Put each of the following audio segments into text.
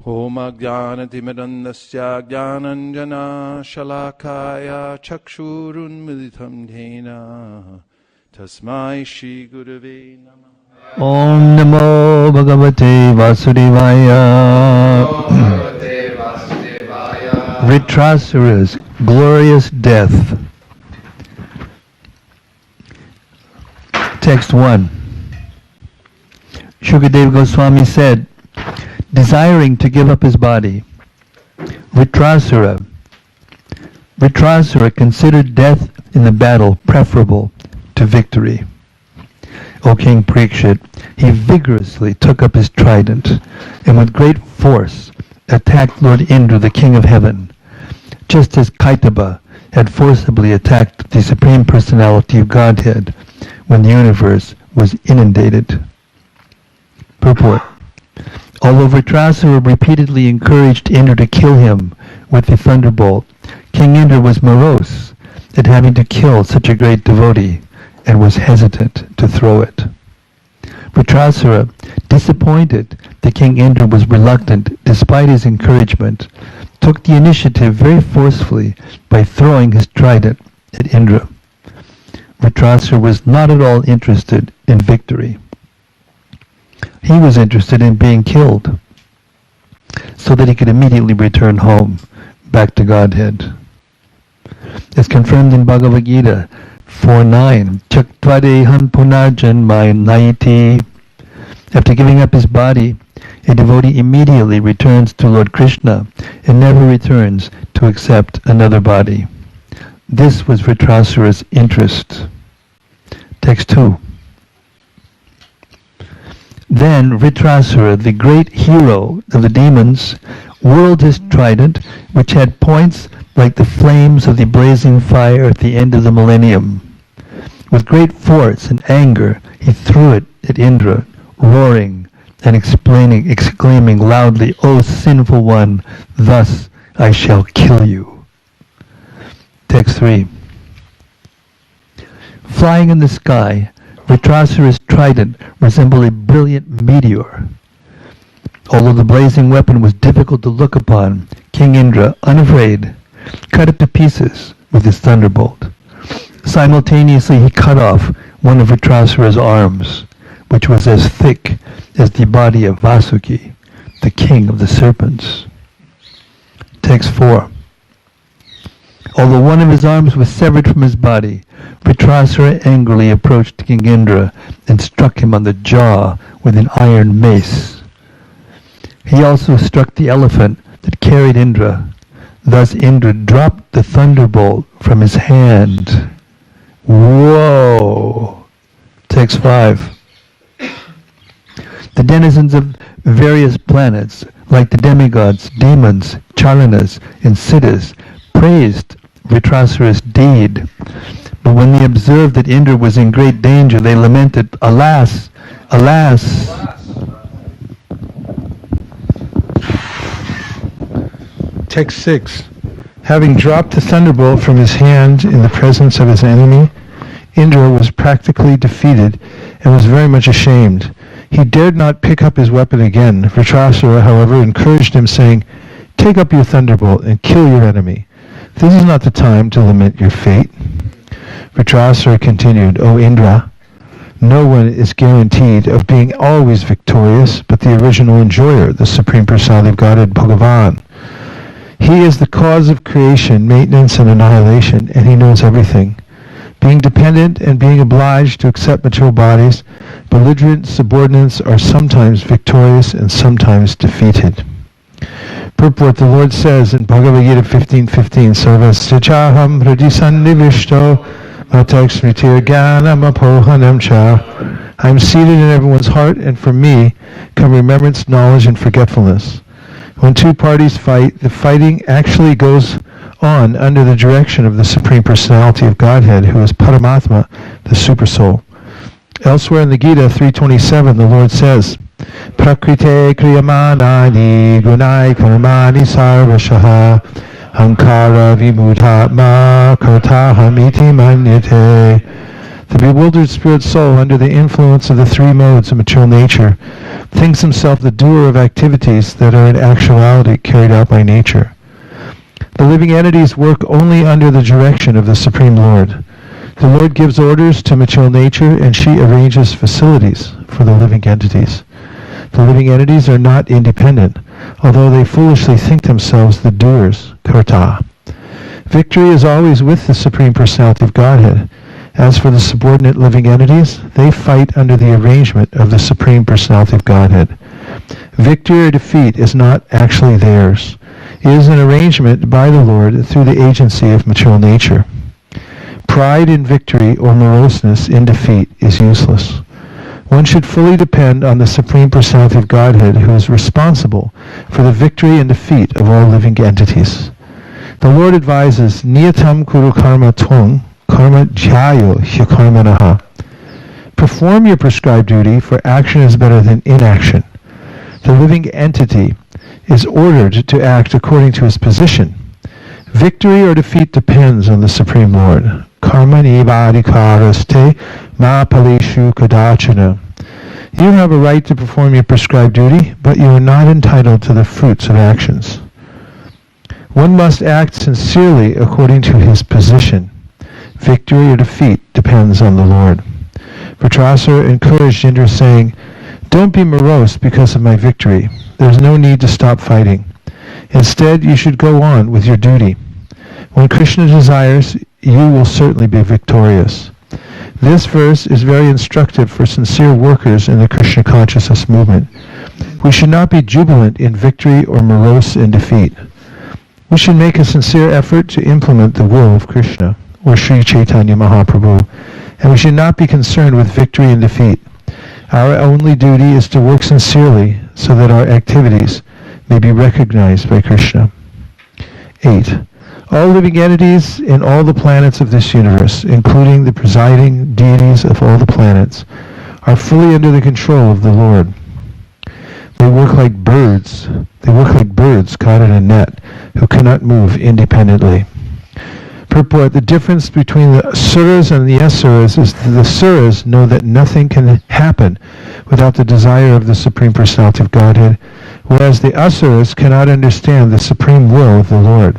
Om Ajnanatimirandasya Jnananjana Shalakaya Chakshurunmilitam Dhena Tasmai Shri Gurave Namah. Om Namo Bhagavate Vasudevaya. Vritrasura's glorious death. Text 1. Shukadeva Goswami said, desiring to give up his body, Vritrasura considered death in the battle preferable to victory. O King Parikshit, he vigorously took up his trident and with great force attacked Lord Indra, the King of Heaven, just as Kaitaba had forcibly attacked the Supreme Personality of Godhead when the universe was inundated. Purport. Although Vritrasura repeatedly encouraged Indra to kill him with the thunderbolt, King Indra was morose at having to kill such a great devotee and was hesitant to throw it. Vritrasura, disappointed that King Indra was reluctant despite his encouragement, took the initiative very forcefully by throwing his trident at Indra. Vritrasura was not at all interested in victory. He was interested in being killed so that he could immediately return home, back to Godhead. As confirmed in Bhagavad Gita 4:9, Chaktvadeham punarjanmaya naiti. After giving up his body, a devotee immediately returns to Lord Krishna and never returns to accept another body. This was Vritrasura's interest. Text 2. Then Vritrasura, the great hero of the demons, whirled his trident, which had points like the flames of the blazing fire at the end of the millennium. With great force and anger, he threw it at Indra, roaring and exclaiming loudly, "O sinful one, thus I shall kill you." Text 3. Flying in the sky, Vritrasura's trident resembled a brilliant meteor. Although the blazing weapon was difficult to look upon, King Indra, unafraid, cut it to pieces with his thunderbolt. Simultaneously he cut off one of Vritrasura's arms, which was as thick as the body of Vaisesika, the king of the serpents. Text 4. Although one of his arms was severed from his body, Vritrasura angrily approached King Indra and struck him on the jaw with an iron mace. He also struck the elephant that carried Indra. Thus Indra dropped the thunderbolt from his hand. Whoa! Text 5. The denizens of various planets, like the demigods, demons, chalanas, and siddhas, praised Vritrasura's deed. But when they observed that Indra was in great danger, they lamented, "Alas! Alas!" Text 6. Having dropped the thunderbolt from his hand in the presence of his enemy, Indra was practically defeated and was very much ashamed. He dared not pick up his weapon again. Vritrasura, however, encouraged him, saying, "Take up your thunderbolt and kill your enemy. This is not the time to lament your fate." Vritrasura continued, "O Indra, no one is guaranteed of being always victorious but the original enjoyer, the Supreme Personality of Godhead, Bhagavan. He is the cause of creation, maintenance, and annihilation, and he knows everything. Being dependent and being obliged to accept material bodies, belligerent subordinates are sometimes victorious and sometimes defeated." Purport. The Lord says in Bhagavad Gita 15:15, "Sarvasya chaham hridisannivishto matak smritir jnanam apohanam cha." I am seated in everyone's heart, and from me come remembrance, knowledge, and forgetfulness. When two parties fight, the fighting actually goes on under the direction of the Supreme Personality of Godhead, who is Paramatma, the Supersoul. Elsewhere in the Gita 3:27, the Lord says, "Prakrite kriyamanani gunai karmani sarvashaha ankara vimudhatma kartaham iti manyate." The bewildered spirit soul, under the influence of the three modes of material nature, thinks himself the doer of activities that are in actuality carried out by nature. The living entities work only under the direction of the Supreme Lord. The Lord gives orders to material nature, and she arranges facilities for the living entities. The living entities are not independent, although they foolishly think themselves the doers, karta. Victory is always with the Supreme Personality of Godhead. As for the subordinate living entities, they fight under the arrangement of the Supreme Personality of Godhead. Victory or defeat is not actually theirs. It is an arrangement by the Lord through the agency of material nature. Pride in victory or moroseness in defeat is useless. One should fully depend on the Supreme Personality of Godhead, who is responsible for the victory and defeat of all living entities. The Lord advises, Niyatam kuru karma tvang, karma jhayo hyakarmanaha. Perform your prescribed duty, for action is better than inaction. The living entity is ordered to act according to his position. Victory or defeat depends on the Supreme Lord. Karma nivadikaraste ma paleshu kadachana. You have a right to perform your prescribed duty, but you are not entitled to the fruits of actions. One must act sincerely according to his position. Victory or defeat depends on the Lord. Vritrasura encouraged Indra, saying, "Don't be morose because of my victory. There's no need to stop fighting. Instead, you should go on with your duty. When Krishna desires, you will certainly be victorious." This verse is very instructive for sincere workers in the Krishna consciousness movement. We should not be jubilant in victory or morose in defeat. We should make a sincere effort to implement the will of Krishna, or Sri Chaitanya Mahaprabhu, and we should not be concerned with victory and defeat. Our only duty is to work sincerely so that our activities may be recognized by Krishna. 8. All living entities in all the planets of this universe, including the presiding deities of all the planets, are fully under the control of the Lord. They work like birds. They work like birds caught in a net, who cannot move independently. Purport: the difference between the suras and the asuras is that the suras know that nothing can happen without the desire of the Supreme Personality of Godhead, whereas the asuras cannot understand the supreme will of the Lord.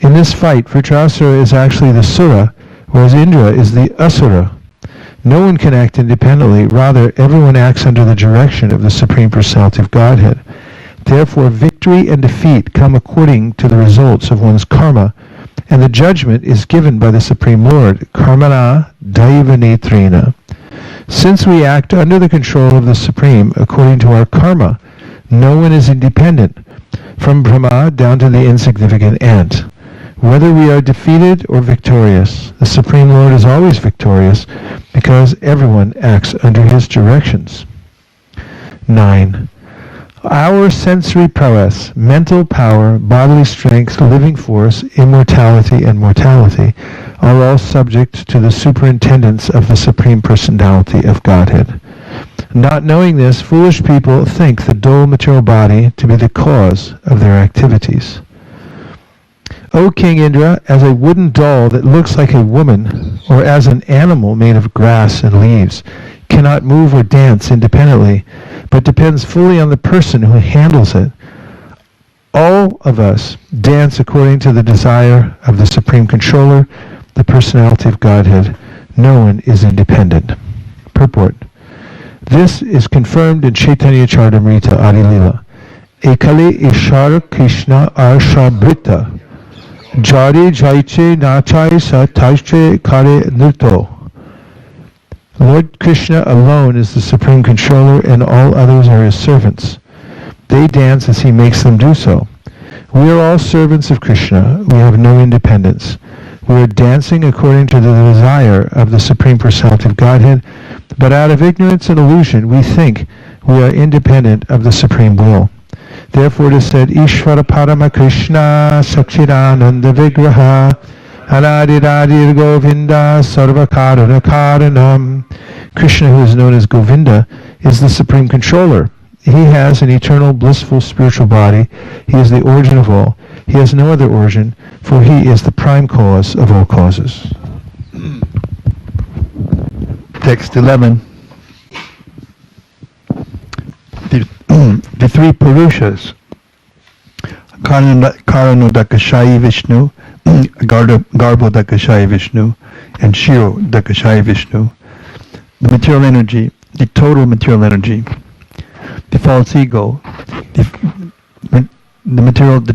In this fight, Vritrasura is actually the sura, whereas Indra is the asura. No one can act independently. Rather, everyone acts under the direction of the Supreme Personality of Godhead. Therefore, victory and defeat come according to the results of one's karma, and the judgment is given by the Supreme Lord, karmana daivanetrina. Since we act under the control of the Supreme according to our karma, no one is independent, from Brahma down to the insignificant ant. Whether we are defeated or victorious, the Supreme Lord is always victorious, because everyone acts under his directions. 9. Our sensory prowess, mental power, bodily strength, living force, immortality, and mortality are all subject to the superintendence of the Supreme Personality of Godhead. Not knowing this, foolish people think the dull material body to be the cause of their activities. O King Indra, as a wooden doll that looks like a woman, or as an animal made of grass and leaves, cannot move or dance independently, but depends fully on the person who handles it, all of us dance according to the desire of the Supreme Controller, the Personality of Godhead. No one is independent. Purport: this is confirmed in Chaitanya Charitamrita Adi Lila. Ekale Ishara Krishna Arshabrita Jari Jaiche Nachai Sa Taiche Kare Nirto. Lord Krishna alone is the Supreme Controller, and all others are his servants. They dance as he makes them do so. We are all servants of Krishna. We have no independence. We are dancing according to the desire of the Supreme Personality of Godhead, but out of ignorance and illusion we think we are independent of the Supreme Will. Therefore it is said, Ishvara Parama Krishna Sachidananda Vigraha Anadiradir Govinda Sarvakarana Karanam. Krishna, who is known as Govinda, is the Supreme Controller. He has an eternal blissful spiritual body. He is the origin of all. He has no other origin, for he is the prime cause of all causes. Text 11. The three Purushas, Karanodakashayi Vishnu, Garbhodakashayi Vishnu, and Shirodakashayi Vishnu, the material energy, the total material energy, the false ego, the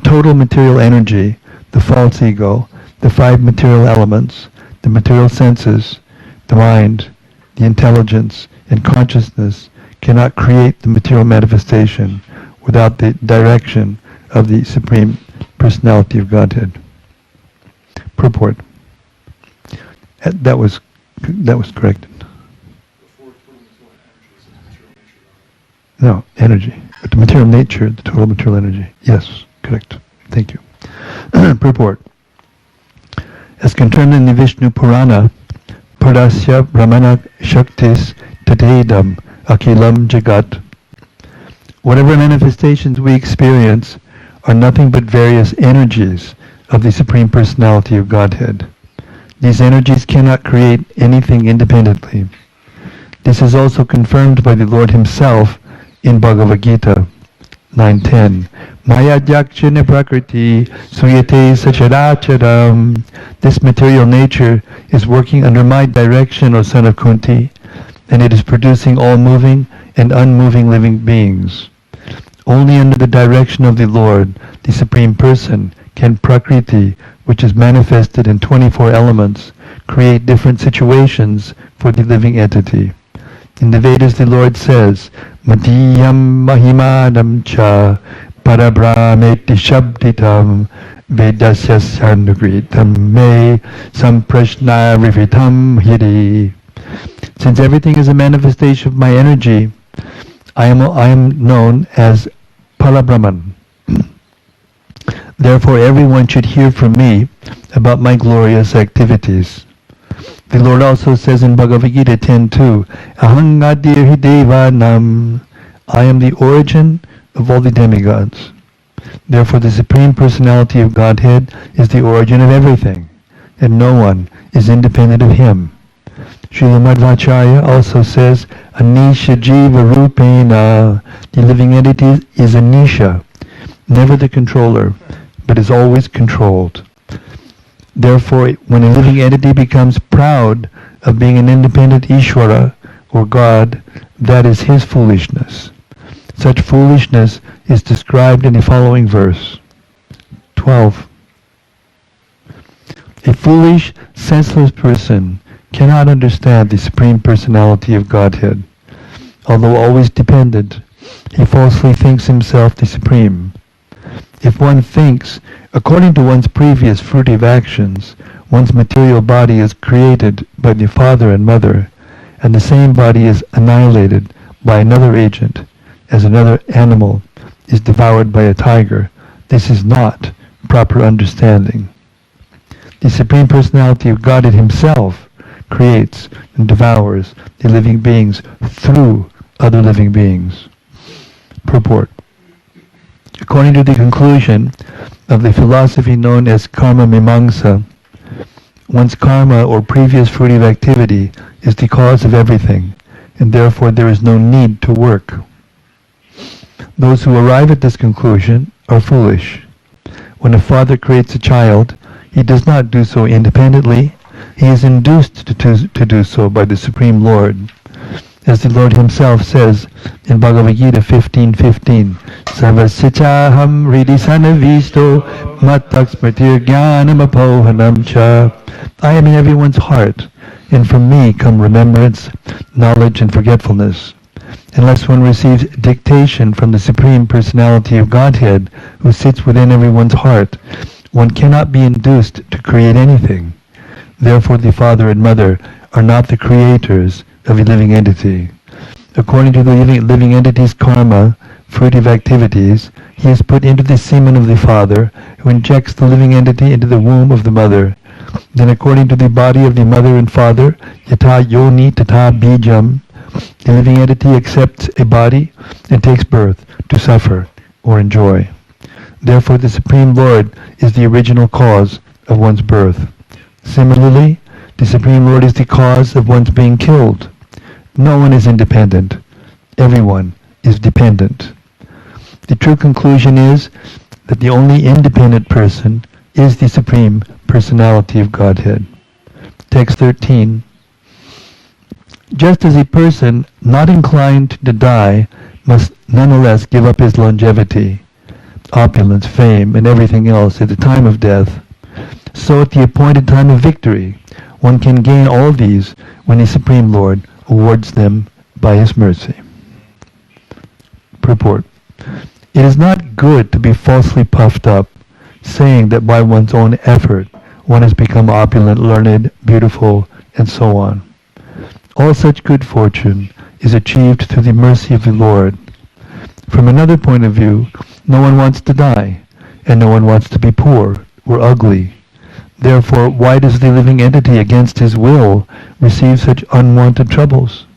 total material energy, the false ego, the five material elements, the material senses, the mind, the intelligence, and consciousness cannot create the material manifestation without the direction of the Supreme Personality of Godhead. Purport. That was correct. No, energy. But the material nature, the total material energy. Yes, correct. Thank you. Purport. As confirmed in the Vishnu Purana, Parasya Brahmana Shaktis Tatedam Akilam Jagat. Whatever manifestations we experience are nothing but various energies of the Supreme Personality of Godhead. These energies cannot create anything independently. This is also confirmed by the Lord Himself in Bhagavad Gita 9:10. Maya Yakshana Prakriti Suyate Sacharacharam. This material nature is working under my direction, O son of Kunti, and it is producing all moving and unmoving living beings. Only under the direction of the Lord, the Supreme Person, can Prakriti, which is manifested in 24 elements, create different situations for the living entity. In the Vedas, the Lord says, Madhyam Mahimanam Cha Parabrahmeti Shabditam Vedasya Sandugritam Me Samprashna Rivitam Hiri. Since everything is a manifestation of my energy, I am known as Parabrahman. Therefore, everyone should hear from me about my glorious activities. The Lord also says in Bhagavad Gita 10:2, Ahang Adir Hidevanam. I am the origin of all the demigods. Therefore, the Supreme Personality of Godhead is the origin of everything, and no one is independent of Him. Srila Madhvacharya also says, Anisha Jiva Rupena. The living entity is Anisha, never the controller, but is always controlled. Therefore, when a living entity becomes proud of being an independent Ishvara, or God, that is his foolishness. Such foolishness is described in the following verse. 12. A foolish, senseless person cannot understand the Supreme Personality of Godhead. Although always dependent, he falsely thinks himself the Supreme. If one thinks, according to one's previous fruitive actions, one's material body is created by the father and mother, and the same body is annihilated by another agent, as another animal is devoured by a tiger, this is not proper understanding. The Supreme Personality of Godhead Himself creates and devours the living beings through other living beings. Purport. According to the conclusion of the philosophy known as karma mimamsa, one's karma or previous fruitive activity is the cause of everything, and therefore there is no need to work. Those who arrive at this conclusion are foolish. When a father creates a child, he does not do so independently. He is induced to do so by the Supreme Lord. As the Lord Himself says in Bhagavad Gita 15:15, Sarvasichaham hridisanavisto mattaksmatir jnanam apohanam cha. I am in everyone's heart, and from me come remembrance, knowledge, and forgetfulness. Unless one receives dictation from the Supreme Personality of Godhead, who sits within everyone's heart, one cannot be induced to create anything. Therefore the father and mother are not the creators of a living entity. According to the living entity's karma, fruitive activities, he is put into the semen of the father, who injects the living entity into the womb of the mother. Then according to the body of the mother and father, yata yoni tata bijam, the living entity accepts a body and takes birth to suffer or enjoy. Therefore the Supreme Lord is the original cause of one's birth. Similarly, the Supreme Lord is the cause of one's being killed. No one is independent. Everyone is dependent. The true conclusion is that the only independent person is the Supreme Personality of Godhead. Text 13. Just as a person not inclined to die must nonetheless give up his longevity, opulence, fame, and everything else at the time of death, so at the appointed time of victory, one can gain all these when the Supreme Lord awards them by His mercy. Purport. It is not good to be falsely puffed up, saying that by one's own effort one has become opulent, learned, beautiful, and so on. All such good fortune is achieved through the mercy of the Lord. From another point of view, no one wants to die, and no one wants to be poor or ugly. Therefore, why does the living entity against his will receive such unwanted troubles?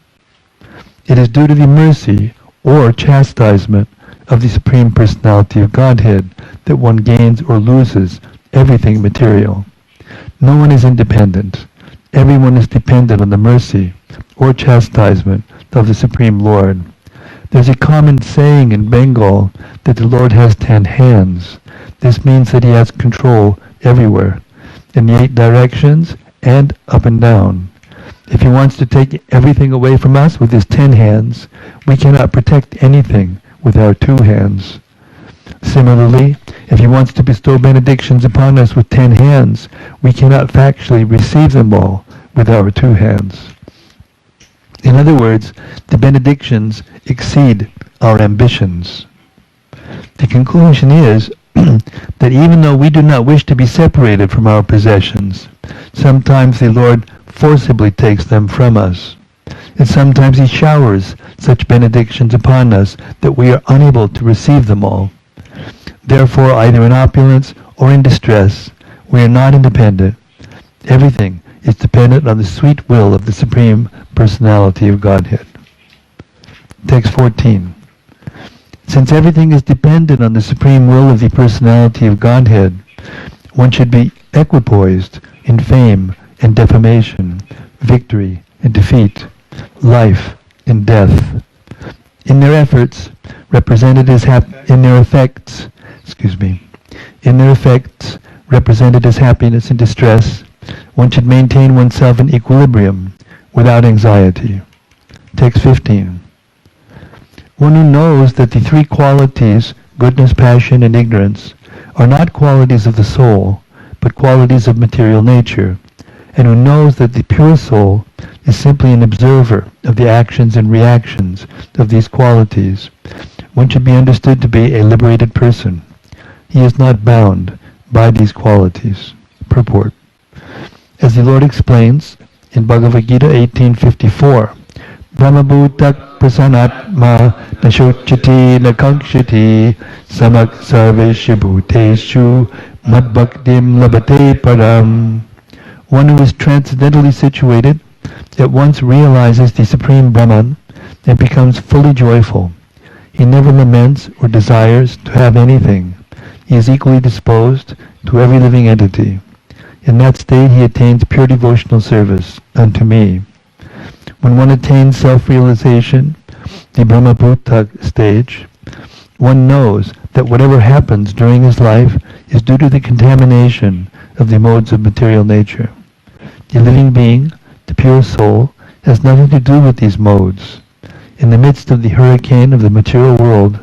It is due to the mercy or chastisement of the Supreme Personality of Godhead that one gains or loses everything material. No one is independent. Everyone is dependent on the mercy or chastisement of the Supreme Lord. There's a common saying in Bengal that the Lord has 10 hands. This means that He has control everywhere, in the 8 directions and up and down. If He wants to take everything away from us with His 10 hands, we cannot protect anything with our 2 hands. Similarly, if He wants to bestow benedictions upon us with 10 hands, we cannot factually receive them all with our 2 hands. In other words, the benedictions exceed our ambitions. The conclusion is that even though we do not wish to be separated from our possessions, sometimes the Lord forcibly takes them from us. And sometimes He showers such benedictions upon us that we are unable to receive them all. Therefore, either in opulence or in distress, we are not independent. Everything is dependent on the sweet will of the Supreme Personality of Godhead. Text 14. Since everything is dependent on the supreme will of the Personality of Godhead, one should be equipoised in fame and defamation, victory and defeat, life and death. In their efforts, represented as in their effects, represented as happiness and distress, one should maintain oneself in equilibrium without anxiety. Text 15. One who knows that the 3 qualities, goodness, passion, and ignorance, are not qualities of the soul, but qualities of material nature, and who knows that the pure soul is simply an observer of the actions and reactions of these qualities, one should be understood to be a liberated person. He is not bound by these qualities. Purport. As the Lord explains in Bhagavad Gita 18:54, Brahmabhutak prasanatma nashochati nakankshati samak sarveshu bhuteshu madbhaktim labate param. One who is transcendently situated at once realizes the Supreme Brahman and becomes fully joyful. He never laments or desires to have anything. He is equally disposed to every living entity. In that state he attains pure devotional service unto me. When one attains self-realization, the Brahmabhuta stage, one knows that whatever happens during his life is due to the contamination of the modes of material nature. The living being, the pure soul, has nothing to do with these modes. In the midst of the hurricane of the material world,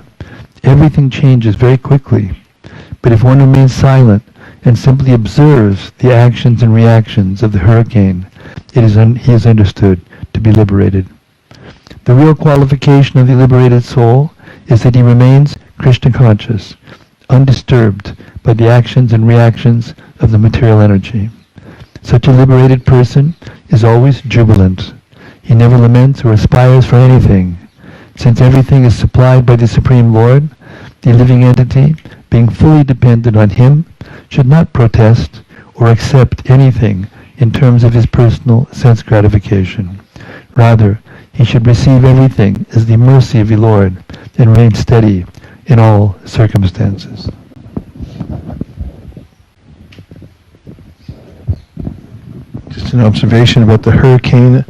everything changes very quickly. But if one remains silent and simply observes the actions and reactions of the hurricane, he is understood to be liberated. The real qualification of the liberated soul is that he remains Krishna conscious, undisturbed by the actions and reactions of the material energy. Such a liberated person is always jubilant. He never laments or aspires for anything. Since everything is supplied by the Supreme Lord, the living entity, being fully dependent on Him, should not protest or accept anything in terms of his personal sense gratification. Rather, he should receive everything as the mercy of the Lord and remain steady in all circumstances. Just an observation about the hurricane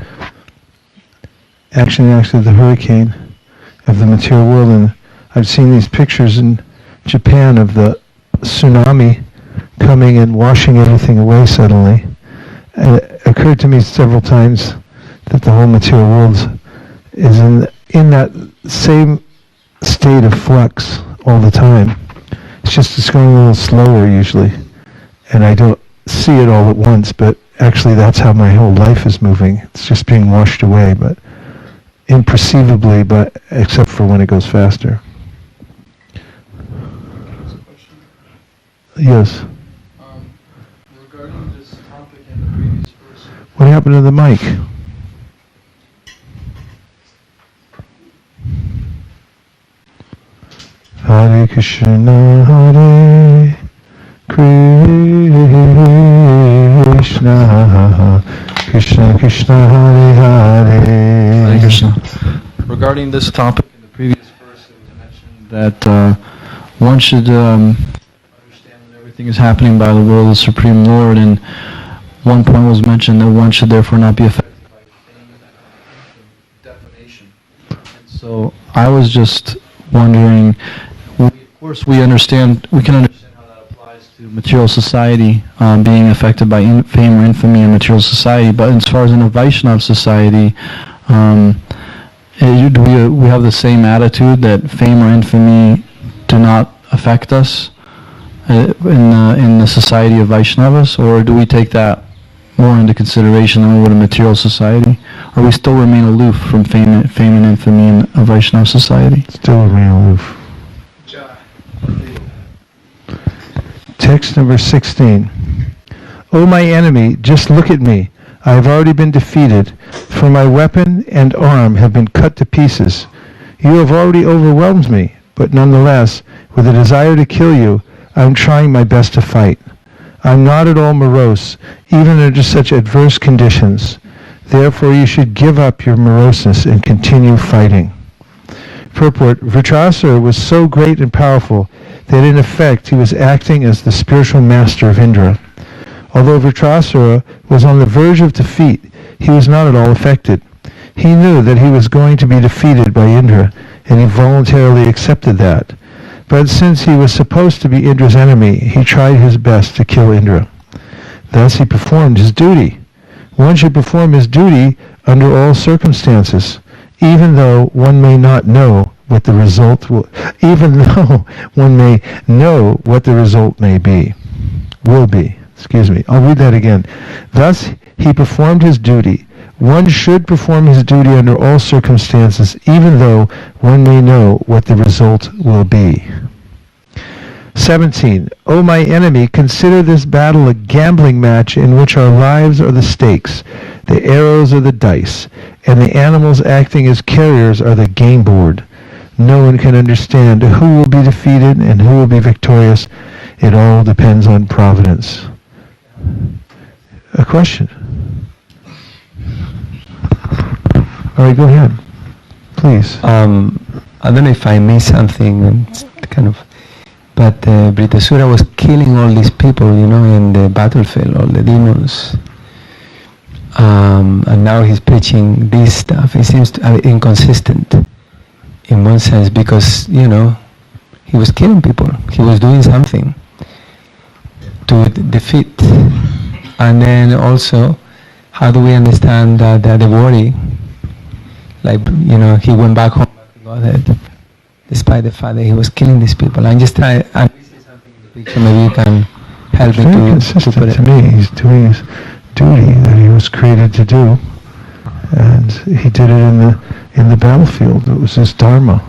actually the hurricane of the material world. And I've seen these pictures in Japan of the tsunami coming and washing everything away suddenly. And it occurred to me several times that the whole material world is in that same state of flux all the time. It's going a little slower usually, and I don't see it all at once, but actually that's how my whole life is moving. It's just being washed away, but imperceivably, but except for when it goes faster. Yes. Regarding this topic in the previous verse. What happened to the mic? Hare Krishna, Hare Krishna, Krishna Krishna, Hare Hare. Hare Krishna. Regarding this topic in the previous verse, it was mentioned that one should understand that everything is happening by the will of the Supreme Lord, and one point was mentioned that one should therefore not be affected by fame and defamation. And so I was just wondering, of course we can understand how that applies to material society, being affected by fame or infamy in material society, but as far as in a Vaishnava society, do we have the same attitude that fame or infamy do not affect us in the society of Vaishnavas, or do we take that more into consideration than we would in material society? Or we still remain aloof from fame and infamy in a Vaishnava society? Still remain aloof. Text number 16. O my enemy, just look at me. I have already been defeated, for my weapon and arm have been cut to pieces. You have already overwhelmed me, but nonetheless, with a desire to kill you, I am trying my best to fight. I am not at all morose, even under such adverse conditions. Therefore you should give up your moroseness and continue fighting. Purport: Vritrasura was so great and powerful that in effect he was acting as the spiritual master of Indra. Although Vritrasura was on the verge of defeat, he was not at all affected. He knew that he was going to be defeated by Indra, and he voluntarily accepted that. But since he was supposed to be Indra's enemy, he tried his best to kill Indra. Thus he performed his duty. One should perform his duty under all circumstances, even though one may not know what the result will, even though one may know what the result will be. I'll read that again. Thus he performed his duty. One should perform his duty under all circumstances, even though one may know what the result will be. 17. O my enemy, consider this battle a gambling match in which our lives are the stakes, the arrows are the dice, and the animals acting as carriers are the game board. No one can understand who will be defeated and who will be victorious. It all depends on providence. A question? All right, go ahead, please. I don't know if I missed something, but Vritrasura was killing all these people, in the battlefield, all the demons. And now he's preaching this stuff. It seems inconsistent in one sense because, he was killing people. He was doing something to defeat. And then also, how do we understand that the devotee, he went back home to Godhead, despite the fact that he was killing these people. I'm just trying, I'm missing something in the picture, maybe you can help me to put it. To me, he's doing his duty that he was created to do, and he did it in the battlefield. It was his dharma.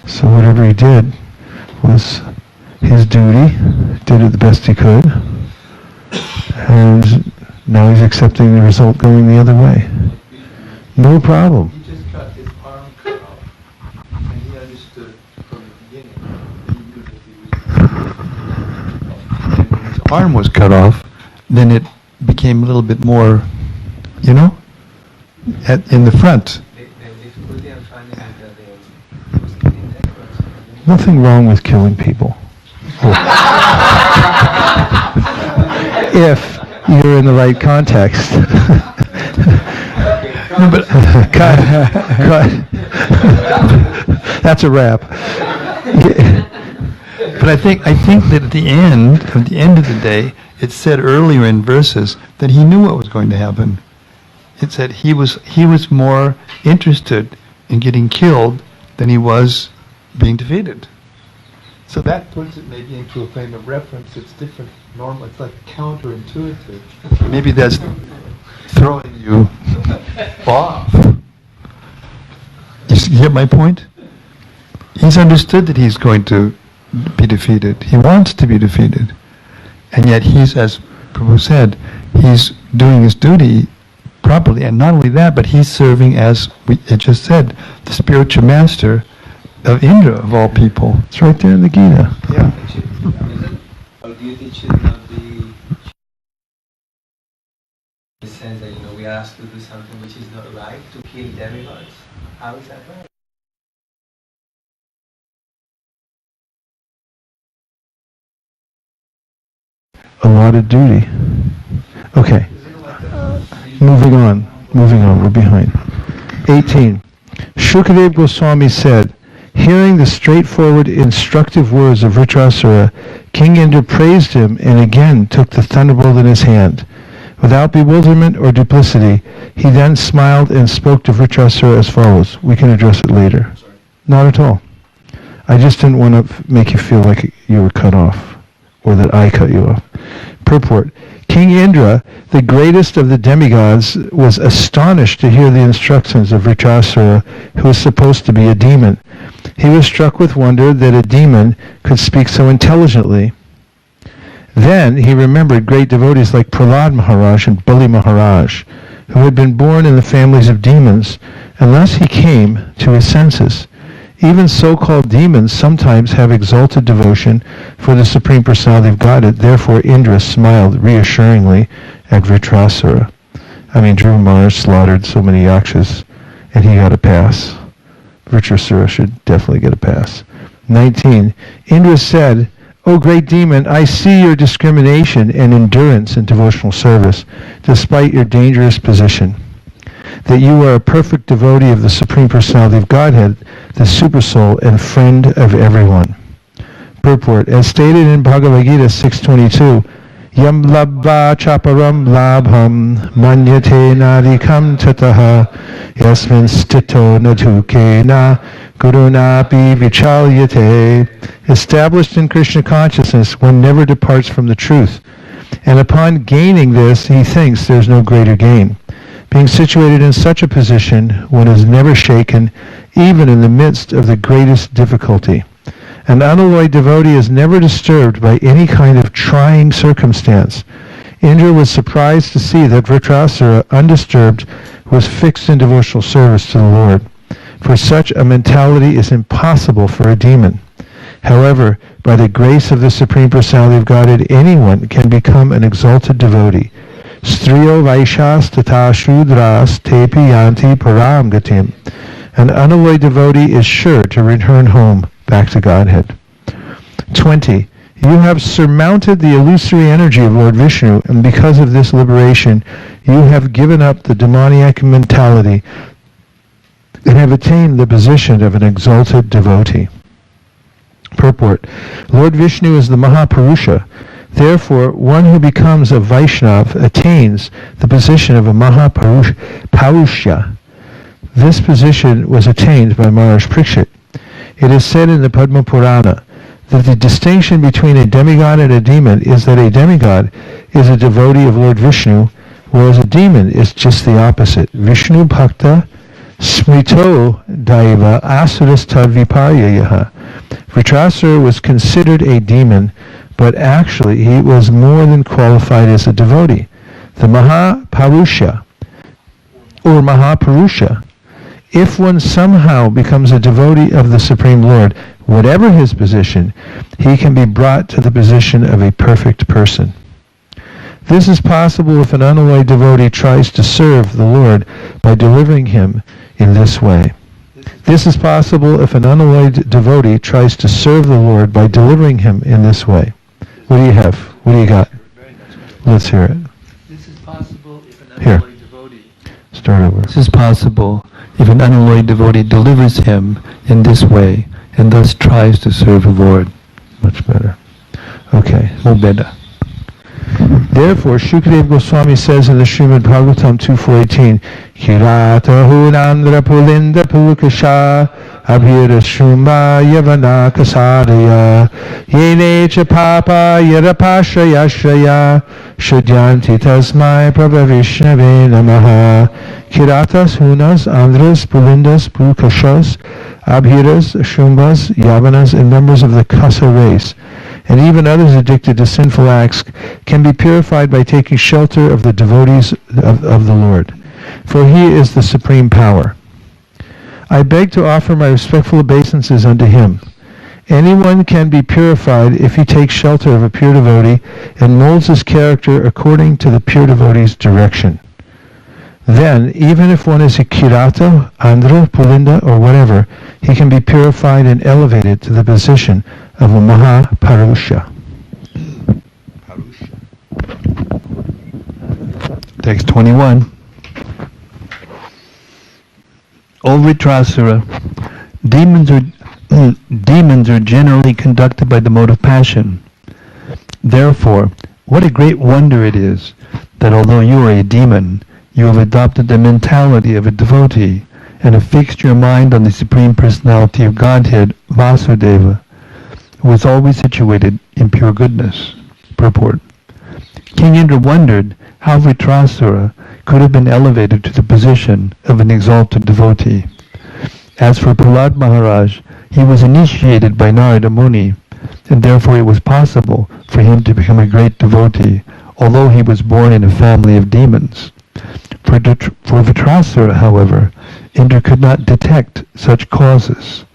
So whatever he did was his duty, did it the best he could, and now he's accepting the result going the other way. No problem. He just got his arm cut off, and he understood from the beginning that he knew that And when his arm was cut off, then it became a little bit more, in the front. Nothing wrong with killing people. If you're in the right context. No, but cut. That's a wrap. But I think that at the end of the day, it said earlier in verses that he knew what was going to happen. It said he was more interested in getting killed than he was being defeated. So that puts it maybe into a frame of reference. It's different, normal. It's like counterintuitive. Maybe that's throwing you off. You get my point? He's understood that he's going to be defeated. He wants to be defeated. And yet he's, as Prabhu said, he's doing his duty properly. And not only that, but he's serving, as we just said, the spiritual master of Indra, of all people. It's right there in the Gita. Yeah. Or do you think it should not be in the sense that, we are asked to do something which is not right, to kill demigods? How is that right? A lot of duty. Okay. Moving on, we're behind. 18. Shukadeva Goswami said, hearing the straightforward, instructive words of Vritrasura, King Indra praised him and again took the thunderbolt in his hand. Without bewilderment or duplicity, he then smiled and spoke to Vritrasura as follows. We can address it later. Not at all. I just didn't want to make you feel like you were cut off, or that I cut you off. Purport. King Indra, the greatest of the demigods, was astonished to hear the instructions of Vritrasura, who was supposed to be a demon. He was struck with wonder that a demon could speak so intelligently. Then he remembered great devotees like Prahlad Maharaj and Bali Maharaj, who had been born in the families of demons, and thus he came to his senses. Even so-called demons sometimes have exalted devotion for the Supreme Personality of Godhead. Therefore, Indra smiled reassuringly at Vritrasura. I mean, Dhruva Maharaj slaughtered so many yakshas, and he got a pass. Vritrasura should definitely get a pass. 19. Indra said, O great demon, I see your discrimination and endurance in devotional service, despite your dangerous position. That you are a perfect devotee of the Supreme Personality of Godhead, the Supersoul and friend of everyone. Purport. As stated in Bhagavad Gita 6.22, Yam labha chaparam labham manyate nadikam tataha yasmin stito nadhukena gurunapi vichalyate. Established in Krishna consciousness, one never departs from the truth. And upon gaining this, he thinks there's no greater gain. Being situated in such a position, one is never shaken, even in the midst of the greatest difficulty. An unalloyed devotee is never disturbed by any kind of trying circumstance. Indra was surprised to see that Vritrasura, undisturbed, was fixed in devotional service to the Lord. For such a mentality is impossible for a demon. However, by the grace of the Supreme Personality of Godhead, anyone can become an exalted devotee. Striyo Vaishas Tata Shudras Tepi Yanti Param Gatim. An unalloyed devotee is sure to return home, back to Godhead. 20. You have surmounted the illusory energy of Lord Vishnu, and because of this liberation, you have given up the demoniac mentality and have attained the position of an exalted devotee. Purport. Lord Vishnu is the Mahapurusha. Therefore, one who becomes a Vaishnav attains the position of a Mahapurusha. This position was attained by Maharaj Parikshit. It is said in the Padma Purana that the distinction between a demigod and a demon is that a demigod is a devotee of Lord Vishnu, whereas a demon is just the opposite. Vishnu Bhakta Smrito Daiva Asuras Tadviparyayaha. Vritrasura was considered a demon, but actually he was more than qualified as a devotee. The Mahapurusha, or Mahapurusha, if one somehow becomes a devotee of the Supreme Lord, whatever his position, he can be brought to the position of a perfect person. This is possible if an unalloyed devotee tries to serve the Lord by delivering him in this way. This is possible if an unalloyed devotee tries to serve the Lord by delivering him in this way. What do you have? What do you got? Let's hear it. This is possible if an unalloyed devotee Start over. This is possible if an unalloyed devotee delivers him in this way and thus tries to serve the Lord. Much better. Okay, more better. Therefore, Shukadeva Goswami says in the Srimad Bhagavatam 2.4.18, Kirata Hunandra Pulinda Pulukasha Abhira Shumba Yavana Kasadaya Yenecha Papa Yarapasha Yashraya Shudyanti Tasmai Prabha Vishnave Namaha. Kiratas, Hunas, Andras, Pulindas, Pulukashas, Abhiras, Shumbas, Yavanas, and members of the Kasa race, and even others addicted to sinful acts, can be purified by taking shelter of the devotees of the Lord, for He is the supreme power. I beg to offer my respectful obeisances unto Him. Anyone can be purified if he takes shelter of a pure devotee and molds his character according to the pure devotee's direction. Then, even if one is a Kirata, Andhra, Pulinda, or whatever, he can be purified and elevated to the position of a Mahaparusha. Text 21. O Vritrasura, demons are generally conducted by the mode of passion. Therefore, what a great wonder it is that although you are a demon, you have adopted the mentality of a devotee and have fixed your mind on the Supreme Personality of Godhead, Vasudeva, who is always situated in pure goodness. Purport. King Indra wondered how Vritrasura could have been elevated to the position of an exalted devotee. As for Prahlad Maharaj, he was initiated by Narada Muni, and therefore it was possible for him to become a great devotee, although he was born in a family of demons. For Vritrasura, however, Indra could not detect such causes.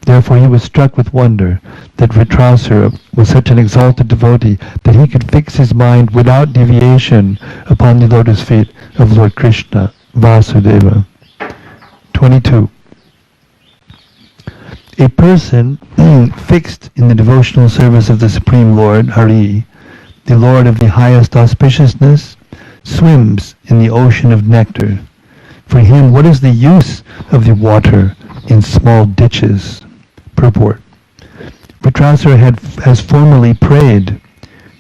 Therefore he was struck with wonder that Vritrasura was such an exalted devotee that he could fix his mind without deviation upon the lotus feet of Lord Krishna, Vasudeva. 22. A person fixed in the devotional service of the Supreme Lord, Hari, the Lord of the highest auspiciousness, swims in the ocean of nectar. For him, what is the use of the water in small ditches? Purport. Vritrasura has formerly prayed,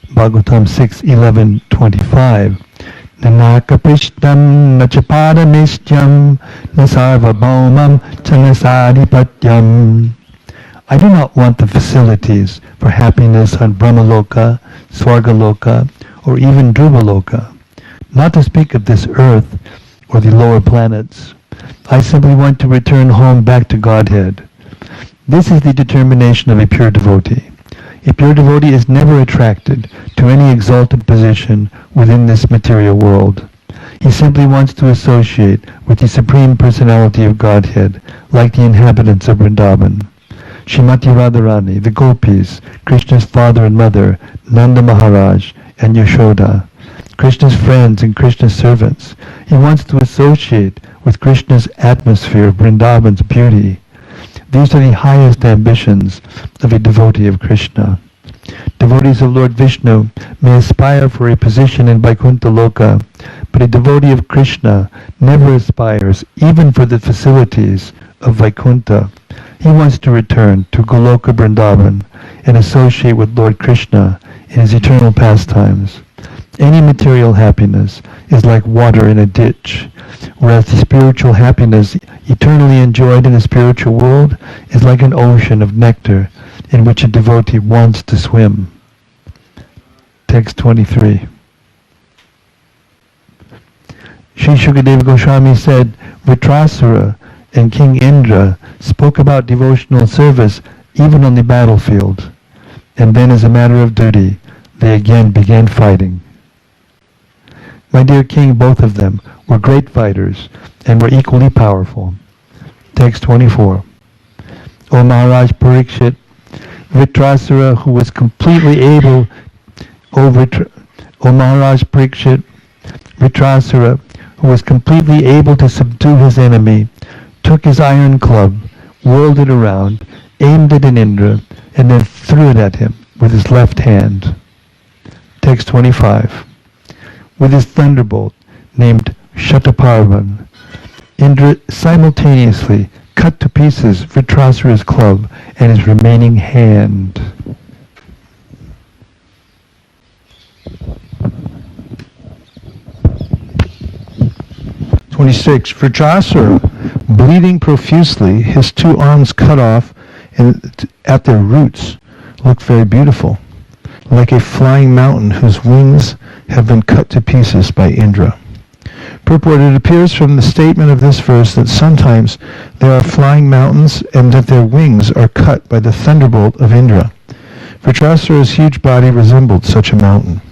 Bhagavatam 6:11-25, Nanakapishtam nachapadamishyam nasarvabhaumam chanasadhipatyam. I do not want the facilities for happiness on Brahmaloka, Swargaloka, or even Dhruvaloka, not to speak of this earth or the lower planets. I simply want to return home back to Godhead. This is the determination of a pure devotee. A pure devotee is never attracted to any exalted position within this material world. He simply wants to associate with the Supreme Personality of Godhead, like the inhabitants of Vrindavan. Srimati Radharani, the gopis, Krishna's father and mother, Nanda Maharaj, and Yashoda, Krishna's friends and Krishna's servants. He wants to associate with Krishna's atmosphere, Vrindavan's beauty. These are the highest ambitions of a devotee of Krishna. Devotees of Lord Vishnu may aspire for a position in Vaikuntha Loka, but a devotee of Krishna never aspires even for the facilities of Vaikuntha. He wants to return to Goloka Vrindavan and associate with Lord Krishna in his eternal pastimes. Any material happiness is like water in a ditch, whereas the spiritual happiness eternally enjoyed in the spiritual world is like an ocean of nectar in which a devotee wants to swim. Text 23. Sri Shukadeva Goswami said, Vritrasura and King Indra spoke about devotional service even on the battlefield, and then as a matter of duty, they again began fighting. My dear king, both of them were great fighters and were equally powerful. Text 24. O Maharaj Parikshit, Vritrasura, who was completely able, O Maharaj Parikshit, Vritrasura, who was completely able to subdue his enemy, took his iron club, whirled it around, aimed it at Indra, and then threw it at him with his left hand. Text 25. With his thunderbolt, named Shataparvan. Indra simultaneously cut to pieces Vritrasura's club and his remaining hand. (26) Vritrasura, bleeding profusely, his two arms cut off and at their roots, looked very beautiful, like a flying mountain whose wings have been cut to pieces by Indra. Purport: it appears from the statement of this verse that sometimes there are flying mountains and that their wings are cut by the thunderbolt of Indra. Vritrasura's huge body resembled such a mountain.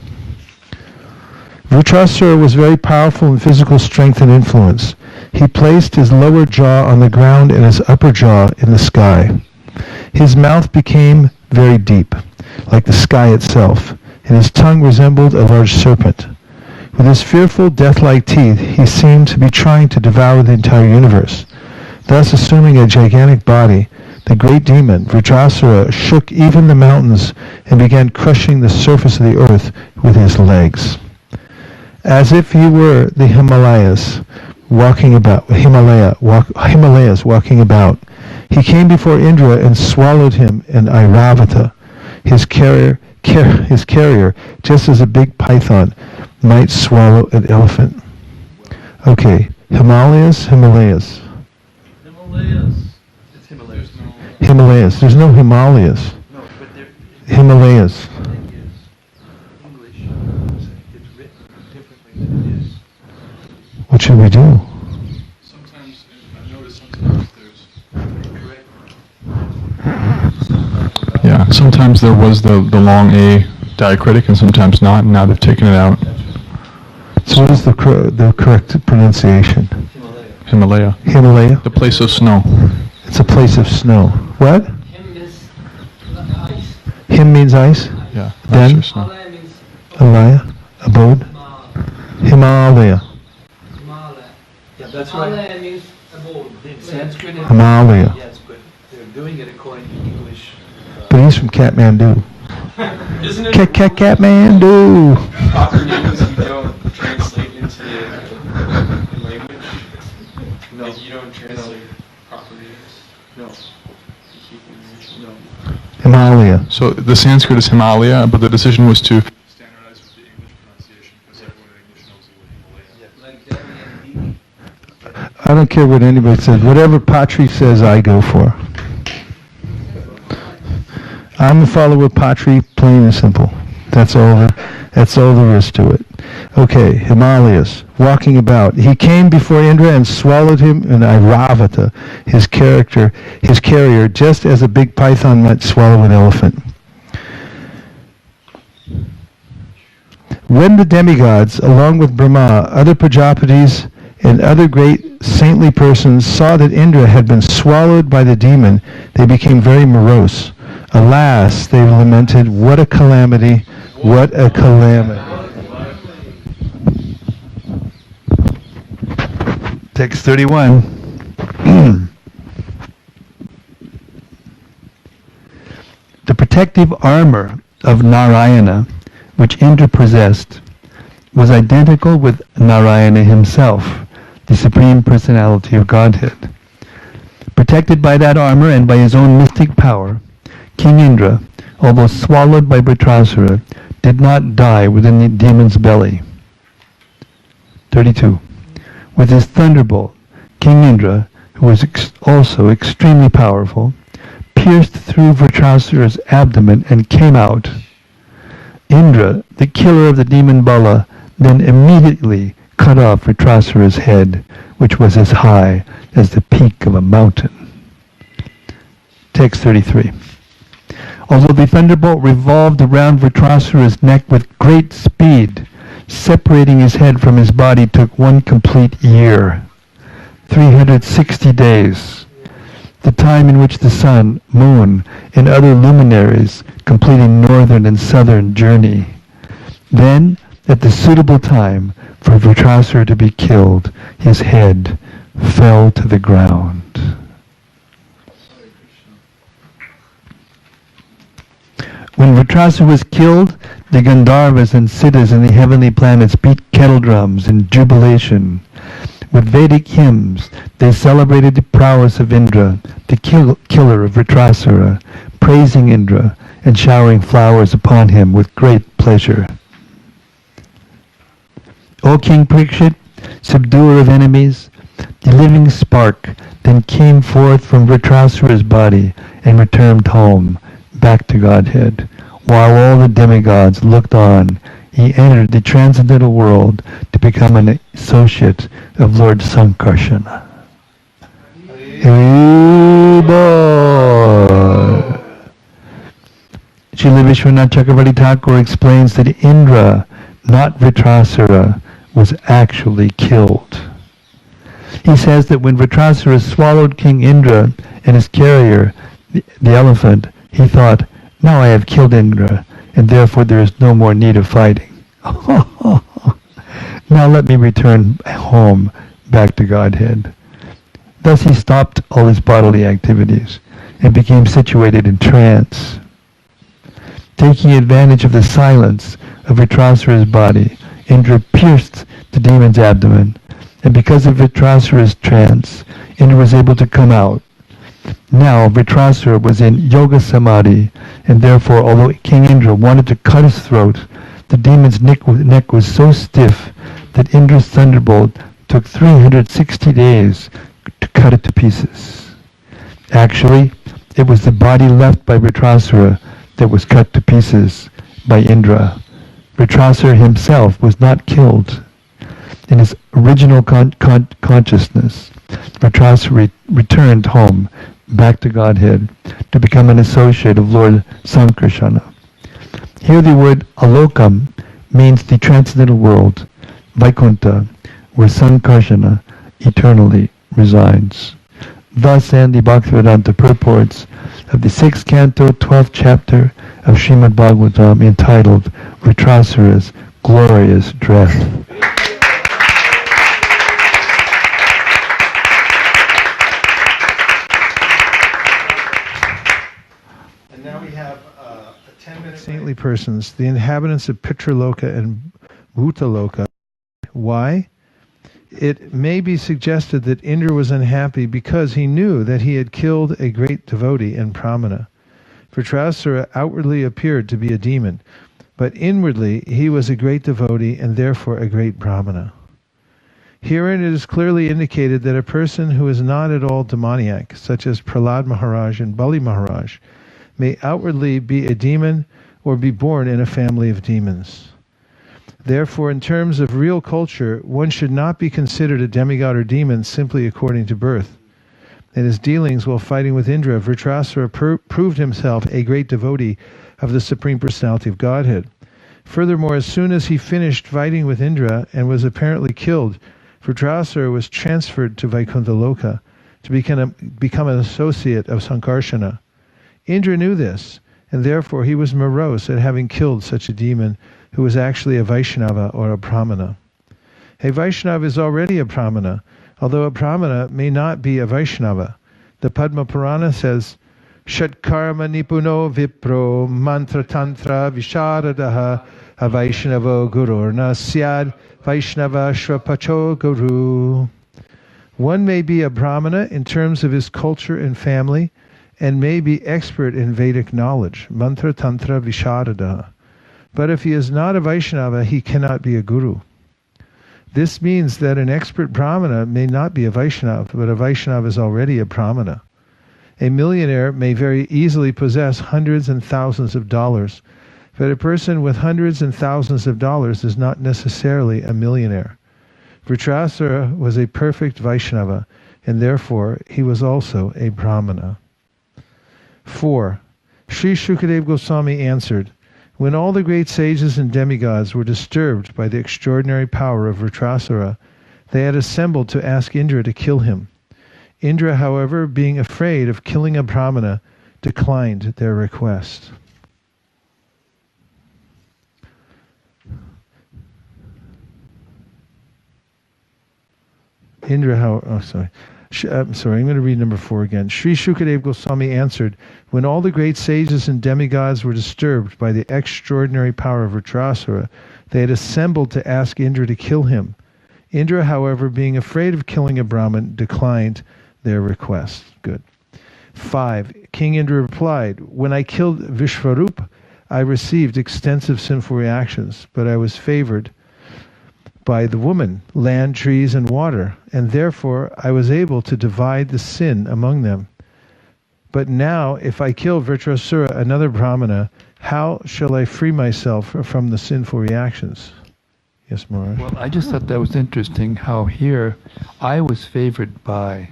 Vritrasura was very powerful in physical strength and influence. He placed his lower jaw on the ground and his upper jaw in the sky. His mouth became very deep, like the sky itself, and his tongue resembled a large serpent. With his fearful, death-like teeth, he seemed to be trying to devour the entire universe. Thus, assuming a gigantic body, the great demon, Vritrasura, shook even the mountains and began crushing the surface of the earth with his legs. As if he were the Himalayas walking about, Himalayas walking about, he came before Indra and swallowed him in Airavata, his carrier, just as a big python might swallow an elephant. Okay, Himalayas. It's Himalayas. Himalayas. There's no Himalayas. No, but there. Himalayas. English. It's written differently than it is. What should we do? Sometimes, I've noticed sometimes there's correct. Yeah, sometimes there was the long A diacritic and sometimes not, and now they've taken it out. So what is the correct pronunciation? Himalaya. Himalaya? The place of snow. It's a place of snow. What? Him is ice. Him means ice? Yeah, Then? that's snow. Himalaya means Alaya? Abode? Himalaya. Himalaya. Yeah, that's right. Himalaya means abode. In Sanskrit, Himalaya. yes, but they're doing it according to English. But he's from Kathmandu. Isn't it Kathmandu! proper names you don't translate into language? No. Like you don't translate proper names? No. You keep English? No. Himalaya. So the Sanskrit is Himalaya, but the decision was to Standardize with the English pronunciation because everyone in English knows what Himalaya is. Like Delhi and Delhi. I don't care what anybody says. Whatever Patri says, I go for. I'm a follower of Patri, plain and simple. That's all there is to it. Okay, Himalayas, walking about. He came before Indra and swallowed him in Airavata, his carrier, just as a big python might swallow an elephant. When the demigods, along with Brahma, other Prajapatis, and other great saintly persons saw that Indra had been swallowed by the demon, they became very morose. Alas, they lamented, what a calamity, what a calamity. Text 31. The protective armor of Narayana, which Indra possessed, was identical with Narayana himself, the Supreme Personality of Godhead. Protected by that armor and by his own mystic power, King Indra, although swallowed by Vritrasura, did not die within the demon's belly. 32. With his thunderbolt, King Indra, who was also extremely powerful, pierced through Vritrasura's abdomen and came out. Indra, the killer of the demon Bala, then immediately cut off Vritrasura's head, which was as high as the peak of a mountain. Text 33. Although the thunderbolt revolved around Vritrasura's neck with great speed, separating his head from his body took 1 complete year, 360 days, the time in which the sun, moon, and other luminaries complete a northern and southern journey. Then, at the suitable time for Vritrasura to be killed, his head fell to the ground. When Vritrasura was killed, the Gandharvas and Siddhas in the heavenly planets beat kettle drums in jubilation. With Vedic hymns, they celebrated the prowess of Indra, the killer of Vritrasura, praising Indra and showering flowers upon him with great pleasure. O King Parikshit, subduer of enemies, the living spark then came forth from Vritrasura's body and returned home, back to Godhead. While all the demigods looked on, he entered the transcendental world to become an associate of Lord Sankarsana. Srila Vishwanath Chakravarti Thakur explains that Indra, not Vritrasura, was actually killed. He says that when Vritrasura swallowed King Indra and his carrier, the elephant, he thought, "Now I have killed Indra, and therefore there is no more need of fighting. Now let me return home, back to Godhead." Thus he stopped all his bodily activities and became situated in trance. Taking advantage of the silence of Vritrasura's body, Indra pierced the demon's abdomen, and because of Vritrasura's trance, Indra was able to come out. Now Vritrasura was in yoga samadhi, and therefore, although King Indra wanted to cut his throat, the demon's neck was so stiff that Indra's thunderbolt took 360 days to cut it to pieces. Actually, it was the body left by Vritrasura that was cut to pieces by Indra. Vritrasura himself was not killed. In his original consciousness, Vritrasura returned home, back to Godhead, to become an associate of Lord Sankarsana. Here the word alokam means the transcendental world, Vaikuntha, where Sankarsana eternally resides. Thus end the Bhaktivedanta purports of the 6th canto, 12th chapter of Srimad Bhagavatam, entitled Vritrasura's Glorious Death. And now we have a 10-minute saintly persons, the inhabitants of Pitraloka and Bhutaloka. Why? It may be suggested that Indra was unhappy because he knew that he had killed a great devotee in Pramana. Vritrasura outwardly appeared to be a demon, but inwardly he was a great devotee and therefore a great Brahmana. Herein it is clearly indicated that a person who is not at all demoniac, such as Prahlad Maharaj and Bali Maharaj, may outwardly be a demon or be born in a family of demons. Therefore, in terms of real culture, one should not be considered a demigod or demon simply according to birth. In his dealings while fighting with Indra, Vritrasura proved himself a great devotee of the Supreme Personality of Godhead. Furthermore, as soon as he finished fighting with Indra and was apparently killed, Vritrasura was transferred to Vaikuntha Loka to become an associate of Sankarsana. Indra knew this, and therefore he was morose at having killed such a demon who was actually a Vaishnava or a Brahmana. A Vaishnava is already a Brahmana, although a Brahmana may not be a Vaishnava. The Padma Purana says, Shatkarma nipuno vipro mantra tantra visharadaha avaishnavo gururna syad Vaishnava shrapacho guru. One may be a Brahmana in terms of his culture and family, and may be expert in Vedic knowledge, mantra tantra visharadaha. But if he is not a Vaishnava, he cannot be a guru. This means that an expert Brahmana may not be a Vaishnava, but a Vaishnava is already a Brahmana. A millionaire may very easily possess hundreds and thousands of dollars, but a person with hundreds and thousands of dollars is not necessarily a millionaire. Vritrasura was a perfect Vaishnava, and therefore he was also a Brahmana. 4. Sri Shukadev Goswami answered, when all the great sages and demigods were disturbed by the extraordinary power of Vritrasura, they had assembled to ask Indra to kill him. Indra, however, being afraid of killing a Brahmana, declined their request. I'm going to read number 4 again. Sri Shukadev Goswami answered, when all the great sages and demigods were disturbed by the extraordinary power of Vritrasura, they had assembled to ask Indra to kill him. Indra, however, being afraid of killing a Brahmin, declined their request. Good. 5. King Indra replied, when I killed Vishvarupa, I received extensive sinful reactions, but I was favored by the woman, land, trees, and water, and therefore I was able to divide the sin among them. But now, if I kill Vritrasura, another Brahmana, how shall I free myself from the sinful reactions? Yes, Maharaj. Well, I just thought that was interesting how here I was favored by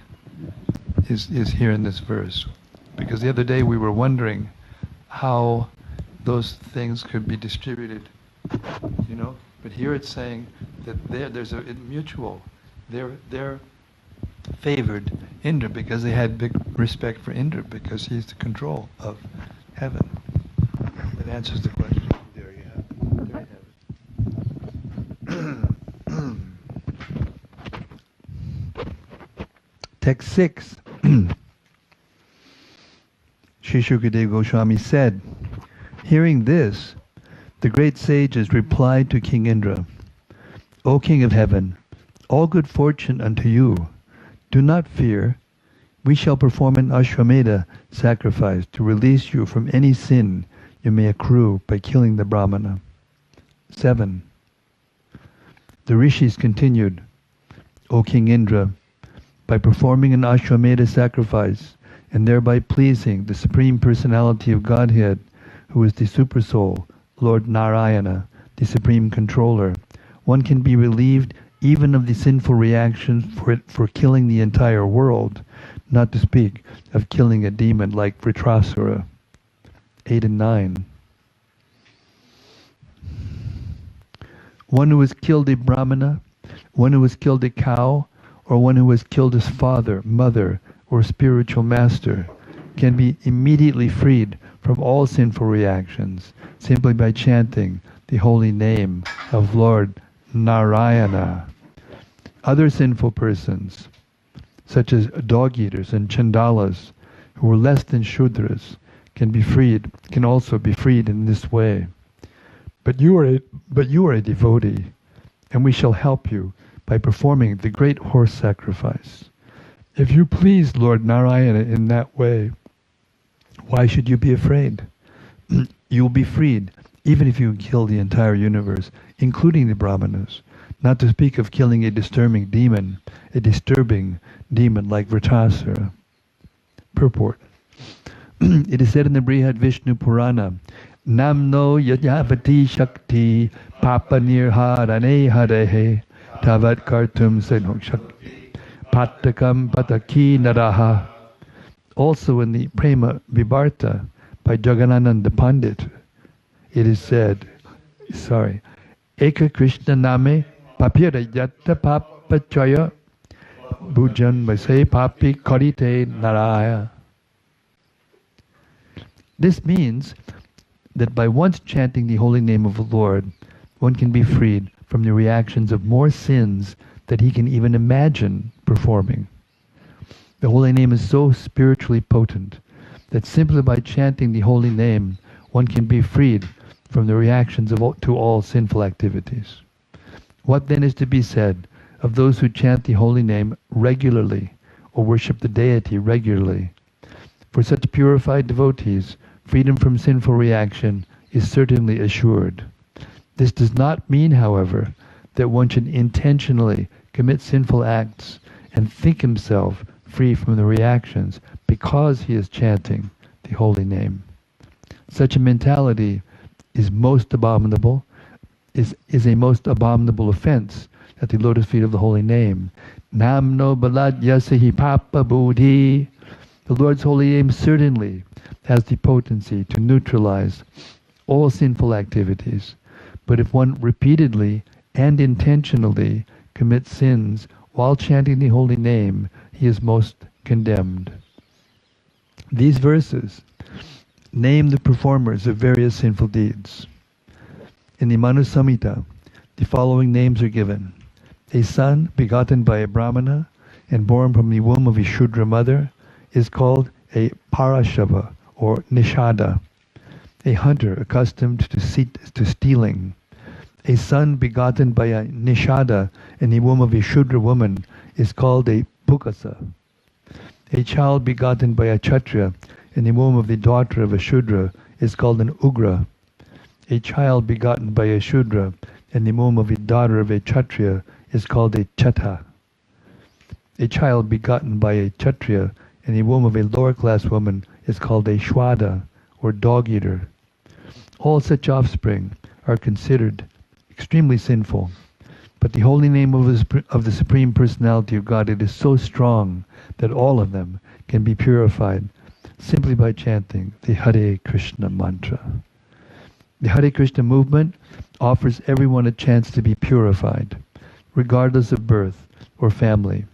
is here in this verse. Because the other day we were wondering how those things could be distributed, you know? But here it's saying that there's a mutual. They're favored Indra because they had big respect for Indra because he's the control of heaven. That answers the question. There you have it. There you have it. Text 6. Sri Shukadeva Goswami said, hearing this, the great sages replied to King Indra, O King of Heaven, all good fortune unto you. Do not fear. We shall perform an Ashwamedha sacrifice to release you from any sin you may accrue by killing the Brahmana. 7. The rishis continued, O King Indra, by performing an Ashwamedha sacrifice and thereby pleasing the Supreme Personality of Godhead, who is the Supersoul, Lord Narayana, the Supreme Controller, one can be relieved even of the sinful reactions for killing the entire world, not to speak of killing a demon like Vritrasura. 8 and 9. One who has killed a Brahmana, one who has killed a cow, or one who has killed his father, mother, or spiritual master, can be immediately freed from all sinful reactions simply by chanting the holy name of Lord Narayana. Other sinful persons, such as dog-eaters and chandalas, who are less than Shudras, can also be freed in this way. But you are a devotee, and we shall help you by performing the great horse sacrifice. If you please Lord Narayana in that way, why should you be afraid? You will be freed, even if you kill the entire universe, including the Brahmanas, not to speak of killing a disturbing demon like Vritrasura. Purport. It is said in the Brihad Vishnu Purana, Namno yajapati shakti papa nirharane harehe tavat kartum senok shakti patakam pataki naraha. Also in the Prema Vibharta by Jagadananda Pandit, it is said, Eka Krishna Name Papira Yatta Papa Chaya Bhujan Vase Papi Karite Naraya. This means that by once chanting the holy name of the Lord, one can be freed from the reactions of more sins that he can even imagine performing. The holy name is so spiritually potent that simply by chanting the holy name, one can be freed from the reactions to all sinful activities. What then is to be said of those who chant the holy name regularly or worship the deity regularly? For such purified devotees, freedom from sinful reaction is certainly assured. This does not mean, however, that one should intentionally commit sinful acts and think himself free from the reactions because he is chanting the holy name. Such a mentality is a most abominable offense at the lotus feet of the holy name. Namno balad yasahi papa buddhi. The Lord's holy name certainly has the potency to neutralize all sinful activities. But if one repeatedly and intentionally commits sins while chanting the holy name, he is most condemned. These verses name the performers of various sinful deeds. In the Manu Samhita, the following names are given. A son begotten by a Brahmana and born from the womb of a Shudra mother is called a Parashava or Nishada, a hunter accustomed to stealing. A son begotten by a Nishada in the womb of a Shudra woman is called a Bukasa. A child begotten by a Kshatriya in the womb of the daughter of a Shudra is called an Ugra. A child begotten by a Shudra in the womb of the daughter of a Kshatriya is called a Chata. A child begotten by a Kshatriya in the womb of a lower class woman is called a Shwada, or dog-eater. All such offspring are considered extremely sinful, but the holy name of the Supreme Personality of Godhead is so strong that all of them can be purified simply by chanting the Hare Krishna mantra. The Hare Krishna movement offers everyone a chance to be purified, regardless of birth or family.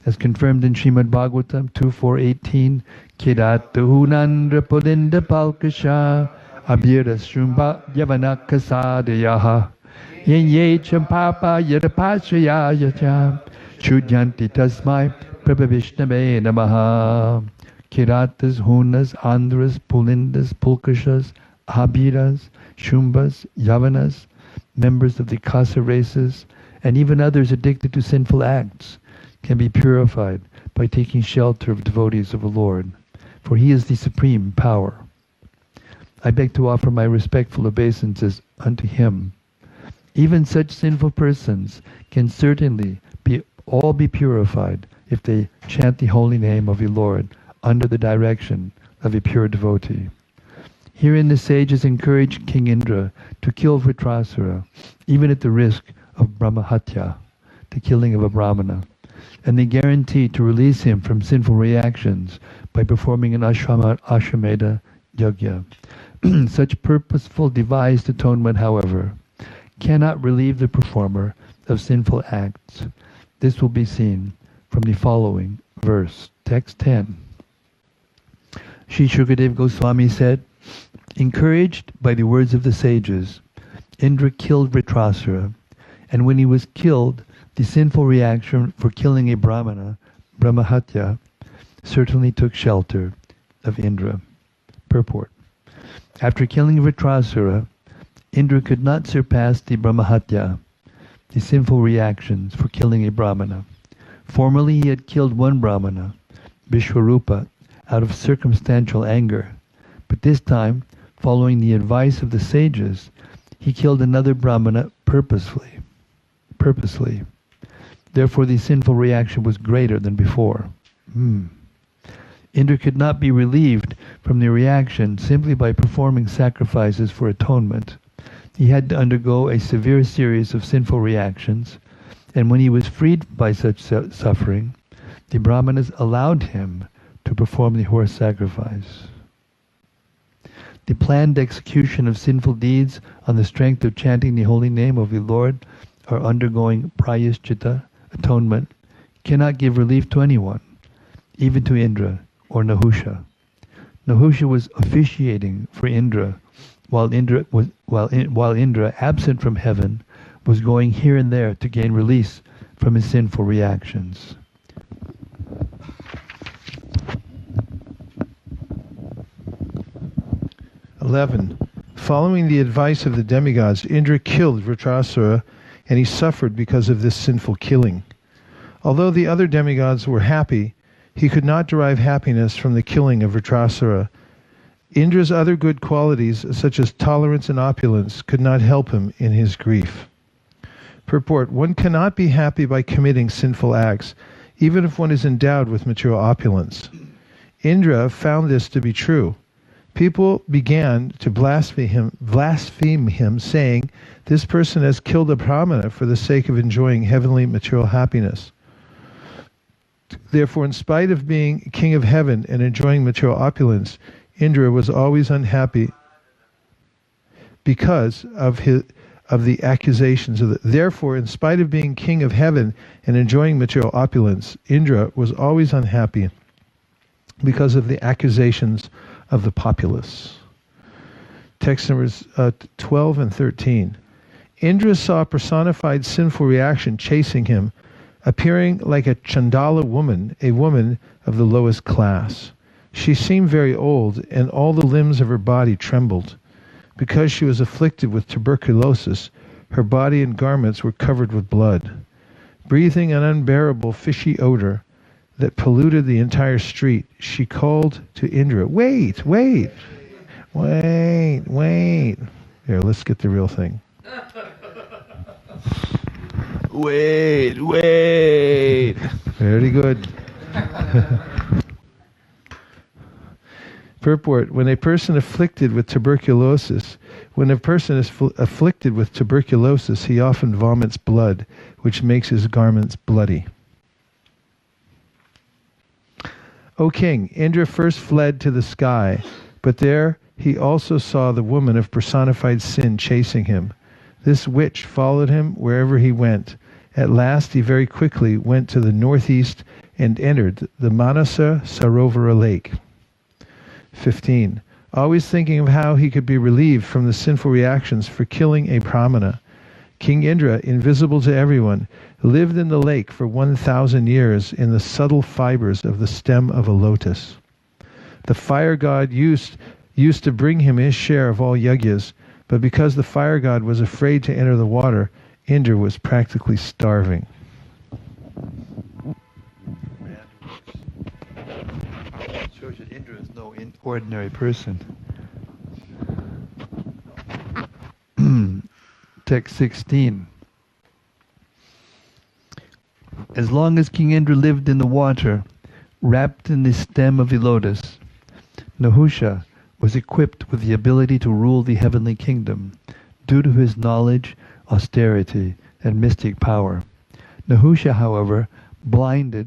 As confirmed in Srimad Bhagavatam 2.4.18, Kiratu Nandra Pulinda Palkasha Abhira Shumba Yavanakasadeyaha Yen Ye Champapa Yadapashraya Yacha Chudyanti Tasmai Prabhavishnave Namaha. Kiratas, Hunas, Andhras, Pulindas, Pulkashas, Abhiras, Shumbas, Yavanas, members of the Kasa races, and even others addicted to sinful acts can be purified by taking shelter of devotees of the Lord, for He is the supreme power. I beg to offer my respectful obeisances unto Him. Even such sinful persons can certainly all be purified if they chant the holy name of the Lord under the direction of a pure devotee. Herein the sages encourage King Indra to kill Vritrasura, even at the risk of Brahmahatya, the killing of a Brahmana, and they guarantee to release him from sinful reactions by performing an Ashwamedha Yajna. Such purposeful devised atonement, however, cannot relieve the performer of sinful acts. This will be seen from the following verse, text 10. Sri Shukadev Goswami said, encouraged by the words of the sages, Indra killed Vritrasura, and when he was killed, the sinful reaction for killing a Brahmana, Brahmahatya, certainly took shelter of Indra. Purport. After killing Vritrasura, Indra could not surpass the Brahmahatya, the sinful reactions for killing a Brahmana. Formerly he had killed one Brahmana, Vishwarupa, out of circumstantial anger, but this time, following the advice of the sages, he killed another Brahmana purposely. Therefore the sinful reaction was greater than before. Indra could not be relieved from the reaction simply by performing sacrifices for atonement. He had to undergo a severe series of sinful reactions, and when he was freed by such suffering, the Brahmanas allowed him to perform the horse sacrifice. The planned execution of sinful deeds on the strength of chanting the holy name of the Lord or undergoing prayaschita, atonement, cannot give relief to anyone, even to Indra or Nahusha. Nahusha was officiating for Indra, while Indra, absent from heaven, was going here and there to gain release from his sinful reactions. Following the advice of the demigods, Indra killed Vritrasura, and he suffered because of this sinful killing. Although the other demigods were happy, he could not derive happiness from the killing of Vritrasura. Indra's other good qualities, such as tolerance and opulence, could not help him in his grief. Purport: one cannot be happy by committing sinful acts, even if one is endowed with material opulence. Indra found this to be true. People began to blaspheme him, saying, "This person has killed a Brahmana for the sake of enjoying heavenly material happiness." Therefore, in spite of being king of heaven and enjoying material opulence, Indra was always unhappy because of the accusations of the. Therefore, in spite of being king of heaven and enjoying material opulence, Indra was always unhappy because of the accusations of the populace. Text numbers 12 and 13. Indra saw a personified sinful reaction chasing him, appearing like a Chandala woman, a woman of the lowest class. She seemed very old, and all the limbs of her body trembled. Because she was afflicted with tuberculosis, Her body and garments were covered with blood. Breathing an unbearable fishy odor that polluted the entire street, she called to Indra, "Wait, wait, wait, wait." Here, let's get the real thing. Wait, wait. Very good. Purport: when a person afflicted with tuberculosis, he often vomits blood, which makes his garments bloody. O king, Indra first fled to the sky, but there he also saw the woman of personified sin chasing him. This witch followed him wherever he went. At last he very quickly went to the northeast and entered the Manasa Sarovara lake. 15. Always thinking of how he could be relieved from the sinful reactions for killing a Brahmana, King Indra, invisible to everyone, lived in the lake for 1,000 years in the subtle fibers of the stem of a lotus. The fire god used to bring him his share of all yagyas, but because the fire god was afraid to enter the water, Indra was practically starving. Shows that Indra is no ordinary person. Text 16. As long as King Indra lived in the water, wrapped in the stem of the lotus, Nahusha was equipped with the ability to rule the heavenly kingdom due to his knowledge, austerity, and mystic power. Nahusha, however, blinded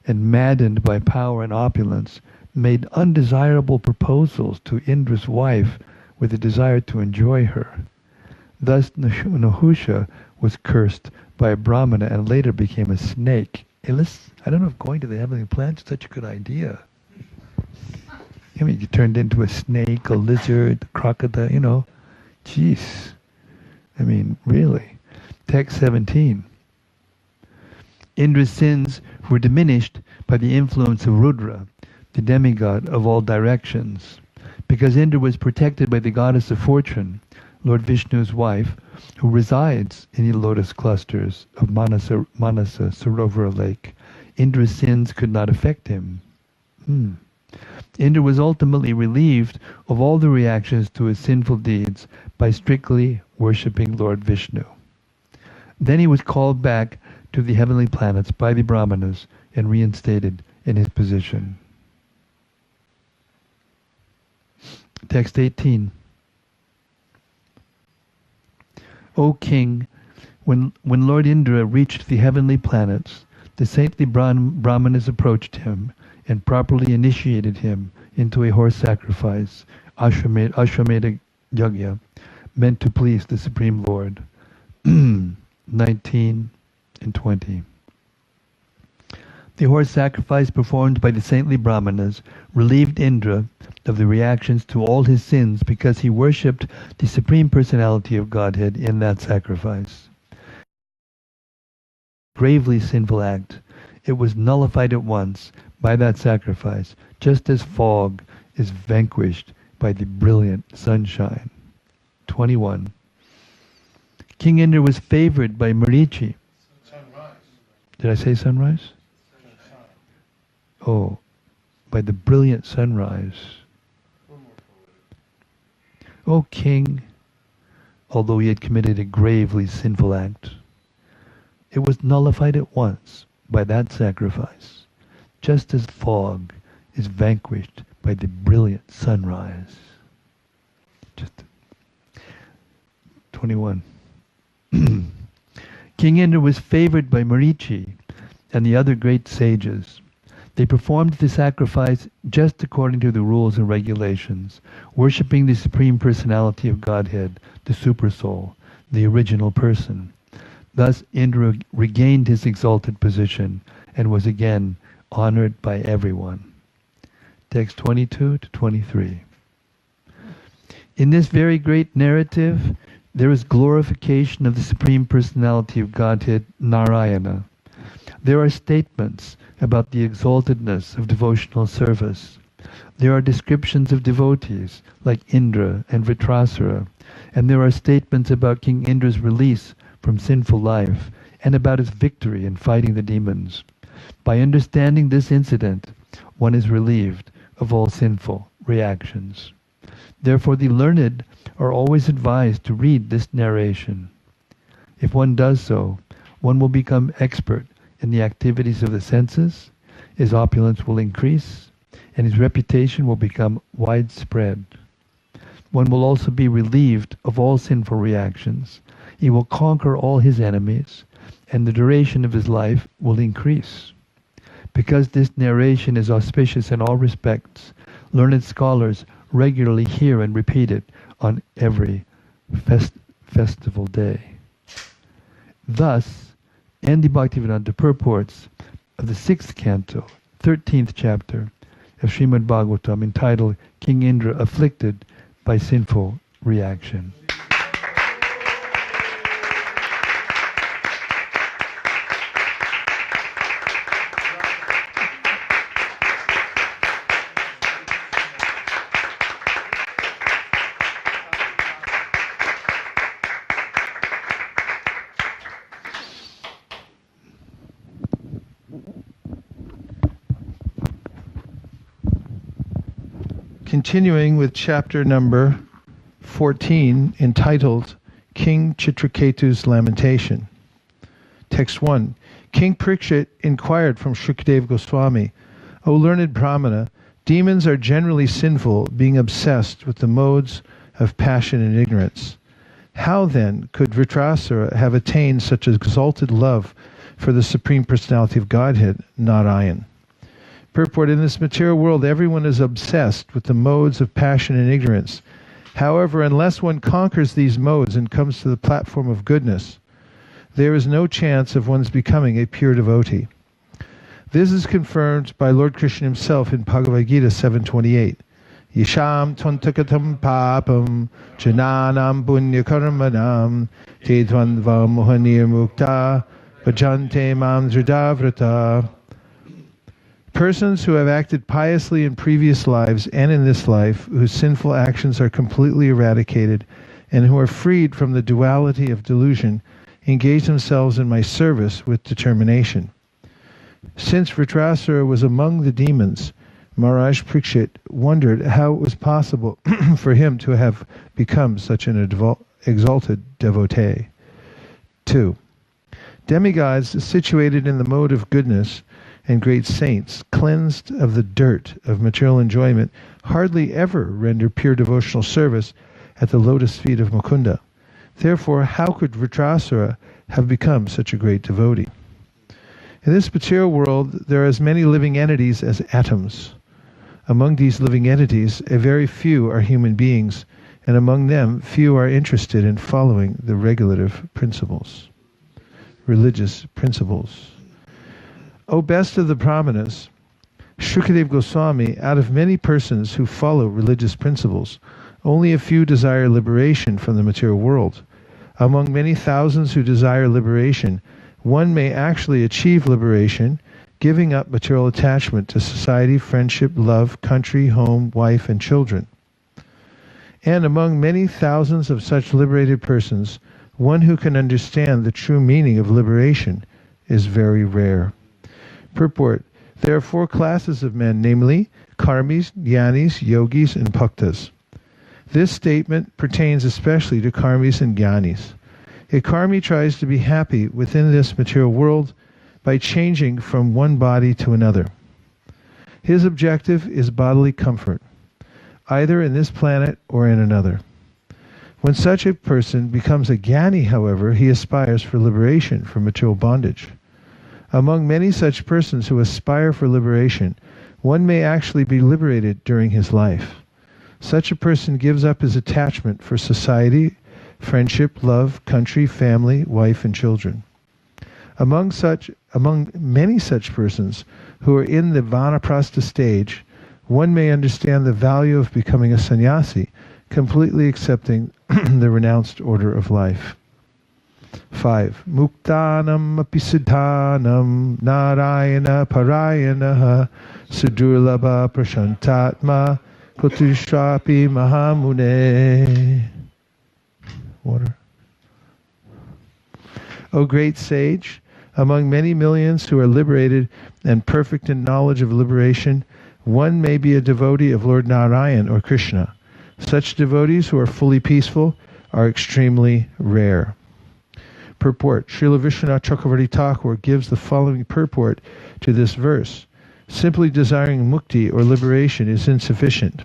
and maddened by power and opulence, made undesirable proposals to Indra's wife with a desire to enjoy her. Thus Nahusha was cursed by a Brahmana and later became a snake. Hey, I don't know if going to the heavenly planet is such a good idea. I mean, you turned into a snake, a lizard, a crocodile, Jeez. I mean, really. Text 17. Indra's sins were diminished by the influence of Rudra, the demigod of all directions. Because Indra was protected by the goddess of fortune, Lord Vishnu's wife, who resides in the lotus clusters of Manasa Sarovara lake, Indra's sins could not affect him. Indra was ultimately relieved of all the reactions to his sinful deeds by strictly worshipping Lord Vishnu. Then he was called back to the heavenly planets by the Brahmanas and reinstated in his position. Text 18. O king, when Lord Indra reached the heavenly planets, the saintly Brahmanas approached him and properly initiated him into a horse sacrifice, Ashwamedha Yagya, meant to please the Supreme Lord. 19 and 20. The horse sacrifice performed by the saintly Brahmanas relieved Indra of the reactions to all his sins because he worshipped the Supreme Personality of Godhead in that sacrifice. Gravely sinful act, it was nullified at once by that sacrifice, just as fog is vanquished by the brilliant sunshine. 21. King Indra was favored by Marichi. Sunrise. Did I say sunrise? Oh, by the brilliant sunrise. O king, although he had committed a gravely sinful act, it was nullified at once by that sacrifice, just as fog is vanquished by the brilliant sunrise. 21. King Indra was favored by Marichi and the other great sages. They performed the sacrifice just according to the rules and regulations, worshipping the Supreme Personality of Godhead, the Supersoul, the original person. Thus Indra regained his exalted position and was again honored by everyone. Text 22 to 23. In this very great narrative, there is glorification of the Supreme Personality of Godhead, Narayana. There are statements about the exaltedness of devotional service. There are descriptions of devotees like Indra and Vritrasura, and there are statements about King Indra's release from sinful life and about his victory in fighting the demons. By understanding this incident, one is relieved of all sinful reactions. Therefore, the learned are always advised to read this narration. If one does so, one will become expert in the activities of the senses, his opulence will increase, and his reputation will become widespread. One will also be relieved of all sinful reactions. He will conquer all his enemies, and the duration of his life will increase. Because this narration is auspicious in all respects, learned scholars regularly hear and repeat it on every festival day. Thus, end the Bhaktivedanta purports of the 6th canto, 13th chapter of Srimad Bhagavatam, entitled King Indra Afflicted by Sinful Reaction. Continuing with chapter number 14, entitled King Chitraketu's Lamentation. Text 1. King Parikshit inquired from Shukadeva Goswami, O learned Brahmana, demons are generally sinful, being obsessed with the modes of passion and ignorance. How then could Vritrasura have attained such exalted love for the Supreme Personality of Godhead, Narayan? Purport: in this material world, everyone is obsessed with the modes of passion and ignorance. However, unless one conquers these modes and comes to the platform of goodness, there is no chance of one's becoming a pure devotee. This is confirmed by Lord Krishna himself in Bhagavad Gita 7.28. Yisham twantakatam papam jananam punya karmanam te tvandva mohanir mukta bhajante mam dhridavrata. Persons who have acted piously in previous lives and in this life, whose sinful actions are completely eradicated, and who are freed from the duality of delusion, engage themselves in my service with determination. Since Vritrasura was among the demons, Maharaj Parikshit wondered how it was possible for him to have become such an exalted devotee. 2. Demigods situated in the mode of goodness and great saints, cleansed of the dirt of material enjoyment, hardly ever render pure devotional service at the lotus feet of Mukunda. Therefore, how could Vritrasura have become such a great devotee? In this material world, there are as many living entities as atoms. Among these living entities, a very few are human beings, and among them, few are interested in following the regulative principles, religious principles. O best of the Brahmanas, Shukadeva Goswami, out of many persons who follow religious principles, only a few desire liberation from the material world. Among many thousands who desire liberation, one may actually achieve liberation, giving up material attachment to society, friendship, love, country, home, wife, and children. And among many thousands of such liberated persons, one who can understand the true meaning of liberation is very rare. Purport: there are 4 classes of men, namely karmis, jnanis, yogis, and bhaktas. This statement pertains especially to karmis and jnanis. A karmi tries to be happy within this material world by changing from one body to another. His objective is bodily comfort, either in this planet or in another. When such a person becomes a jnani, however, he aspires for liberation from material bondage. Among many such persons who aspire for liberation, one may actually be liberated during his life. Such a person gives up his attachment for society, friendship, love, country, family, wife, and children. Among many such persons who are in the vanaprastha stage, one may understand the value of becoming a sannyasi, completely accepting the renounced order of life. 5. Muktanam apisiddhanam narayana parayanaha sudurlabha prashantatma kotushrapi mahamune. Water. O great sage, among many millions who are liberated and perfect in knowledge of liberation, one may be a devotee of Lord Narayan or Krishna. Such devotees who are fully peaceful are extremely rare. Purport. Srila Vishwanath Chakravarti Thakur gives the following purport to this verse. Simply desiring mukti or liberation is insufficient.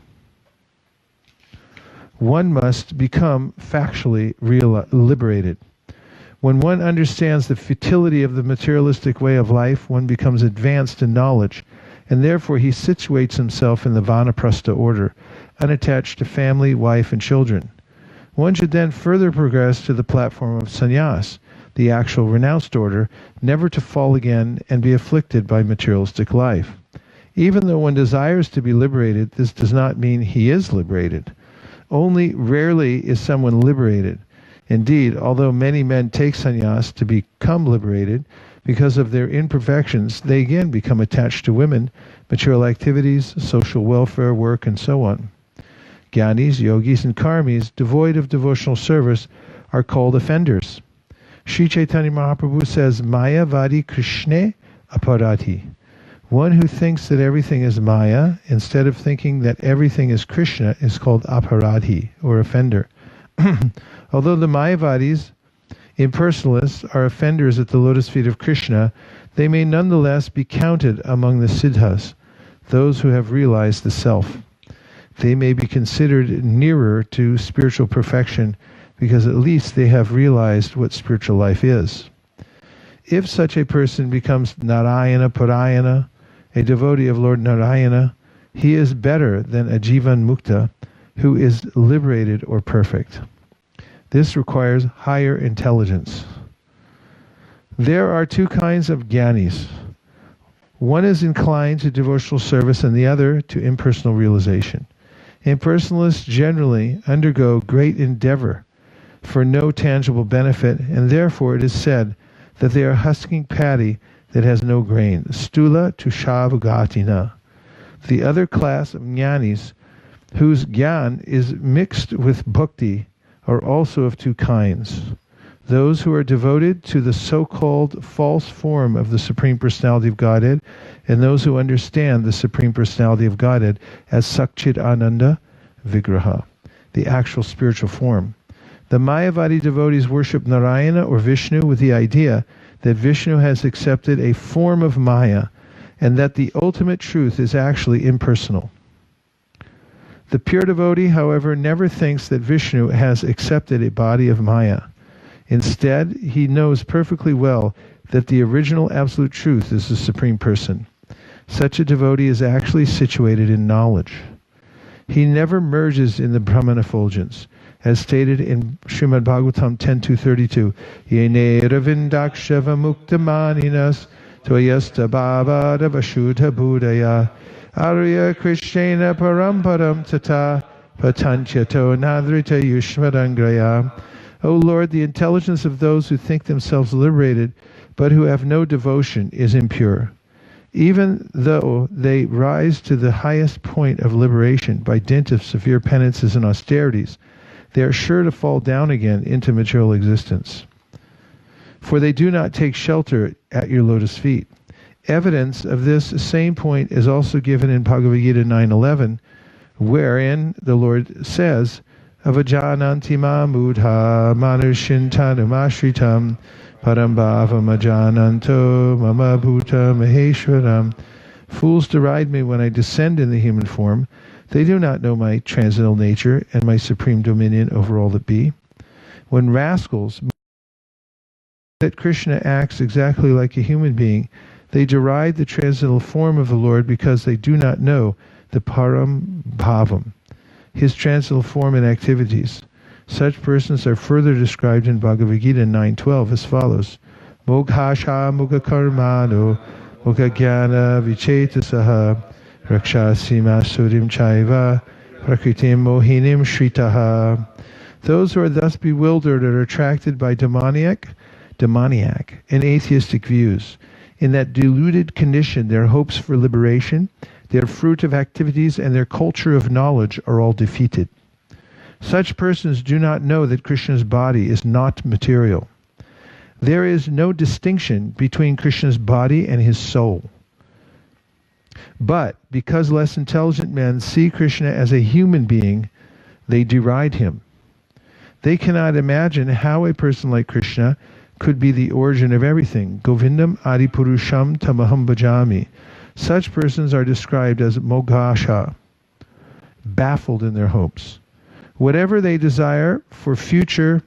One must become factually liberated. When one understands the futility of the materialistic way of life, one becomes advanced in knowledge, and therefore he situates himself in the vanaprastha order, unattached to family, wife, and children. One should then further progress to the platform of sannyas, the actual renounced order, never to fall again and be afflicted by materialistic life. Even though one desires to be liberated, this does not mean he is liberated. Only rarely is someone liberated. Indeed, although many men take sannyas to become liberated, because of their imperfections, they again become attached to women, material activities, social welfare, work, and so on. Jnanis, yogis, and karmis, devoid of devotional service, are called offenders. Sri Chaitanya Mahaprabhu says, Mayavadi Krishna aparati. One who thinks that everything is Maya, instead of thinking that everything is Krishna, is called aparadhi, or offender. Although the Mayavadis, impersonalists, are offenders at the lotus feet of Krishna, they may nonetheless be counted among the siddhas, those who have realized the self. They may be considered nearer to spiritual perfection because at least they have realized what spiritual life is. If such a person becomes Narayana Parayana, a devotee of Lord Narayana, he is better than a Jivan Mukta who is liberated or perfect. This requires higher intelligence. There are two kinds of jnanis. One is inclined to devotional service and the other to impersonal realization. Impersonalists generally undergo great endeavor for no tangible benefit, and therefore it is said that they are husking paddy that has no grain. Stula tushavagatina. The other class of jnanis, whose jnana is mixed with bhakti, are also of two kinds. Those who are devoted to the so-called false form of the Supreme Personality of Godhead, and those who understand the Supreme Personality of Godhead as Sakchit Ananda Vigraha, the actual spiritual form. The Mayavadi devotees worship Narayana or Vishnu with the idea that Vishnu has accepted a form of Maya, and that the ultimate truth is actually impersonal. The pure devotee, however, never thinks that Vishnu has accepted a body of Maya. Instead, he knows perfectly well that the original absolute truth is the Supreme Person. Such a devotee is actually situated in knowledge. He never merges in the Brahman effulgence. As stated in Srimad Bhagavatam 10.2.32, Yene ravindakshava muktamaninas toyasta bhavada vashuddha buddhaya arya krishnena paramparam tata patantyato nadrita yushmadangraya. O Lord, the intelligence of those who think themselves liberated, but who have no devotion, is impure. Even though they rise to the highest point of liberation by dint of severe penances and austerities, they are sure to fall down again into material existence. For they do not take shelter at your lotus feet. Evidence of this same point is also given in Bhagavad Gita 9.11, wherein the Lord says, Avajananti ma mudha manushintanumashritam parambhavam ajananto mama bhuta maheshwaram. Fools deride me when I descend in the human form. They do not know my transcendental nature and my supreme dominion over all that be. When rascals that Krishna acts exactly like a human being, they deride the transcendental form of the Lord because they do not know the param bhavam, his transcendental form and activities. Such persons are further described in Bhagavad Gita 9.12 as follows: Moghasha mughakarmano mughajnana vichetasaha rakshasima surim chaiva prakritim mohinim shritaha. Those who are thus bewildered are attracted by demoniac, and atheistic views. In that deluded condition, their hopes for liberation, their fruitive activities, and their culture of knowledge are all defeated. Such persons do not know that Krishna's body is not material. There is no distinction between Krishna's body and his soul. But because less intelligent men see Krishna as a human being, they deride him. They cannot imagine how a person like Krishna could be the origin of everything. Govindam Adipurusham Tamaham Bhajami. Such persons are described as moghasha, baffled in their hopes. Whatever they desire for the future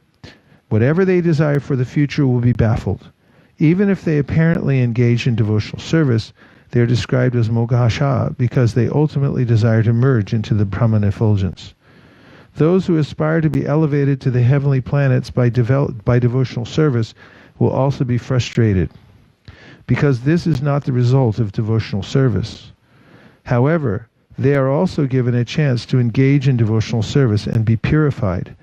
will be baffled. Even if they apparently engage in devotional service, they are described as moghasha because they ultimately desire to merge into the Brahman effulgence. Those who aspire to be elevated to the heavenly planets by devotional service will also be frustrated, because this is not the result of devotional service. However, they are also given a chance to engage in devotional service and be purified.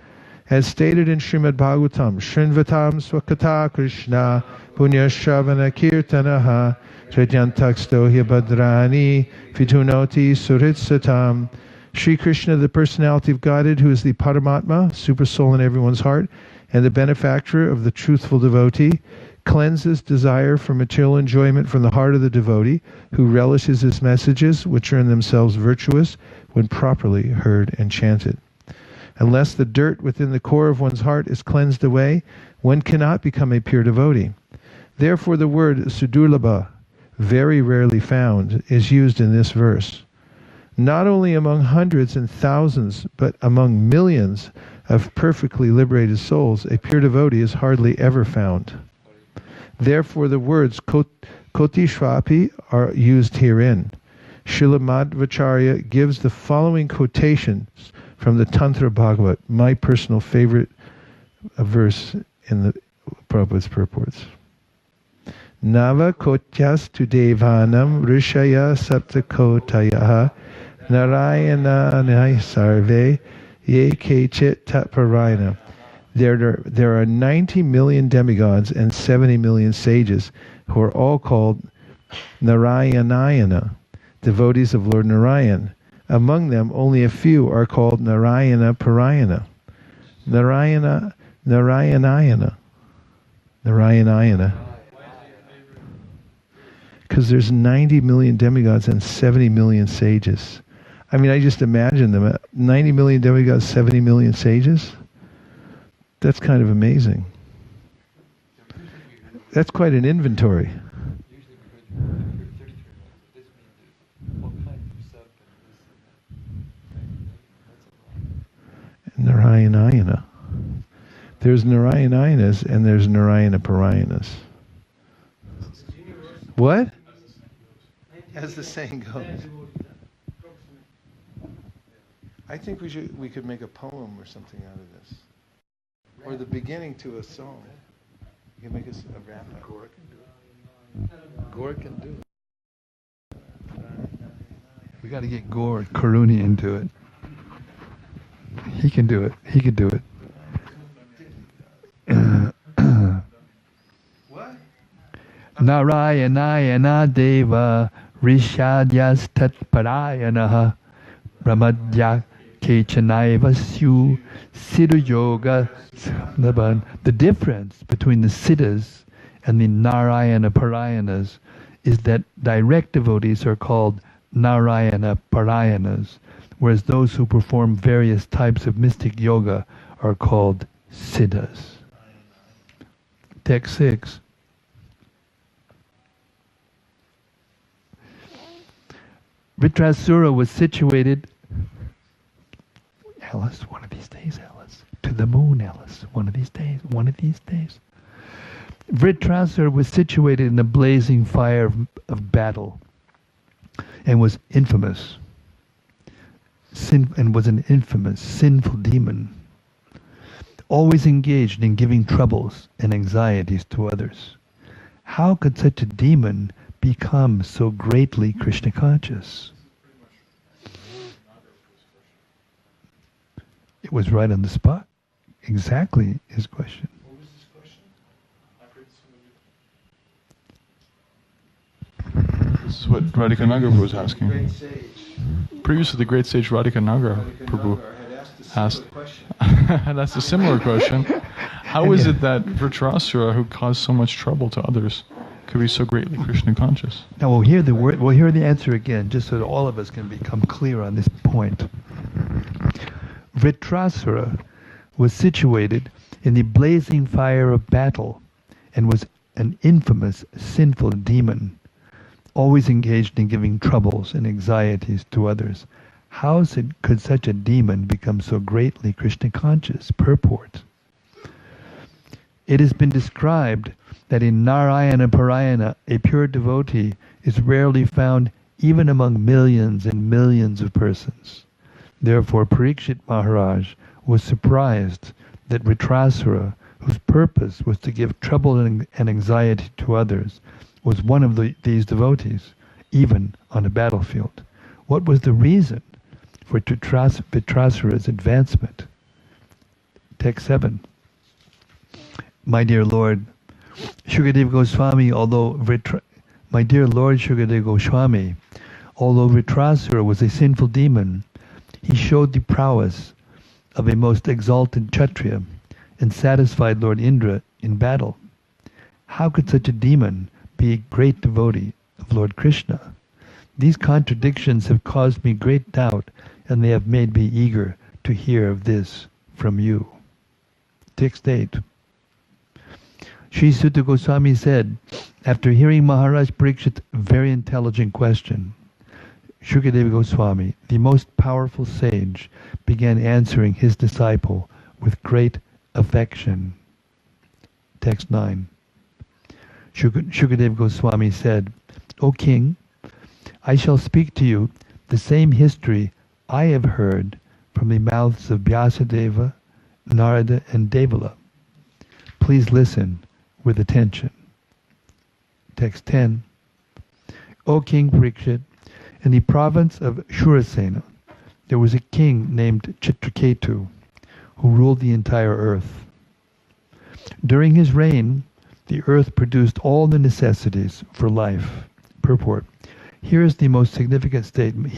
As stated in Srimad Bhagavatam, Shrinvatam Swakata Krishna Punyashravana Kirtanaha Tridyantakstohya Bhadrani Vitunoti Suritsatam. Sri Krishna, the personality of Godhead, who is the Paramatma, super soul in everyone's heart, and the benefactor of the truthful devotee, cleanses desire for material enjoyment from the heart of the devotee, who relishes his messages, which are in themselves virtuous when properly heard and chanted. Unless the dirt within the core of one's heart is cleansed away, one cannot become a pure devotee. Therefore the word sudurlabha, very rarely found, is used in this verse. Not only among hundreds and thousands, but among millions of perfectly liberated souls, a pure devotee is hardly ever found. Therefore the words kotishvapi are used herein. Srila Madhvacharya gives the following quotations from the Tantra Bhagavat, my personal favorite verse in the Prabhupada's purports. Nava kotyas tu devanam rishaya saptakotaya narayana sarve ye kechit tatparayana. There are 90 million demigods and 70 million sages who are all called Narayanayana, devotees of Lord Narayan. Among them, only a few are called Narayana Parayana. Narayanayana. Because there's 90 million demigods and 70 million sages. I mean, I just imagine them. 90 million demigods, 70 million sages? That's kind of amazing. That's quite an inventory. Narayanayana. There's Narayanayanas and there's Narayana Parayanas. What? As the saying goes. I think we could make a poem or something out of this. Or the beginning to a song. You can make a rap. Gore can do it. Gore can do it. We got to get Gore Karuni into it. He can do it. He could do it. What? Narayanayana Deva Rishadyas Tatparayanaha Ramadya Kechanaiva Syu Siddha Yoga. The difference between the Siddhas and the Narayana Parayanas is that direct devotees are called Narayana Parayanas, whereas those who perform various types of mystic yoga are called Siddhas. Text 6. Vritrasura was situated, Alice, one of these days, Alice. To the moon, Alice. One of these days. One of these days. Vritrasura was situated in a blazing fire of battle and was infamous. And was an infamous, sinful demon, always engaged in giving troubles and anxieties to others. How could such a demon become so greatly Krishna conscious? It was right on the spot. exactly his question. What was his question? I've heard some of it. This is what Radhika Nagar was asking. Great sage. Previously, the great sage Radhika Nagar Prabhu had asked a similar question. How is it that Vritrasura, who caused so much trouble to others, could be so greatly Krishna conscious? Now we'll hear the answer again, just so that all of us can become clear on this point. Vritrasura was situated in the blazing fire of battle and was an infamous, sinful demon, always engaged in giving troubles and anxieties to others. How could such a demon become so greatly Krishna conscious? Purport. It has been described that in Narayana Parayana, a pure devotee is rarely found even among millions and millions of persons. Therefore, Parikshit Maharaj was surprised that Vritrasura, whose purpose was to give trouble and anxiety to others, was one of these devotees, even on a battlefield. What was the reason for Vritrasura's advancement? Text 7. My dear Lord, Shukadeva Goswami, although Vritrasura was a sinful demon, he showed the prowess of a most exalted Kshatriya and satisfied Lord Indra in battle. How could such a demon be a great devotee of Lord Krishna? These contradictions have caused me great doubt, and they have made me eager to hear of this from you. Text 8. Sri Sutta Goswami said, after hearing Maharaj Parikshit's very intelligent question, Shukadeva Goswami, the most powerful sage, began answering his disciple with great affection. Text 9. Shukadeva Goswami said, O king, I shall speak to you the same history I have heard from the mouths of Vyasadeva, Narada, and Devala. Please listen with attention. Text 10. O King Parikshit, in the province of Shurasena, there was a king named Chitraketu, who ruled the entire earth. During his reign, the earth produced all the necessities for life. Purport. Here the most significant statement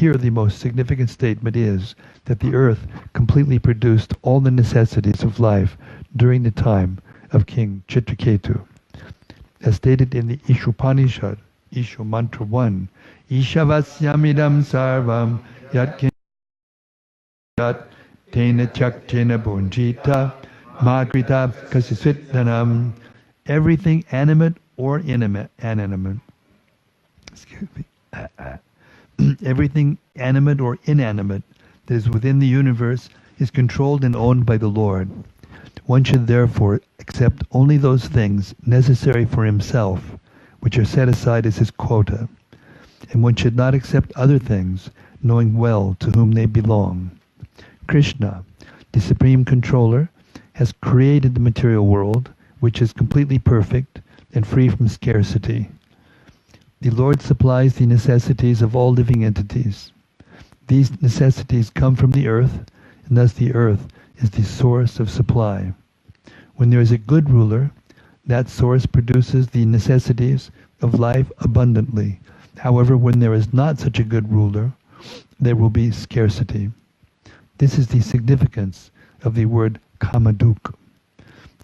is that the earth completely produced all the necessities of life during the time of King Chitraketu. As stated in the Ishopanishad, Isho Mantra 1, Ishavasyamidam sarvam yat tena chakchena bunjita makrita kasisvitdanam. Everything animate or inanimate, everything animate or inanimate that is within the universe is controlled and owned by the Lord. One should therefore accept only those things necessary for himself, which are set aside as his quota, and one should not accept other things, knowing well to whom they belong. Krishna, the Supreme Controller, has created the material world, which is completely perfect and free from scarcity. The Lord supplies the necessities of all living entities. These necessities come from the earth, and thus the earth is the source of supply. When there is a good ruler, that source produces the necessities of life abundantly. However, when there is not such a good ruler, there will be scarcity. This is the significance of the word kamaduk.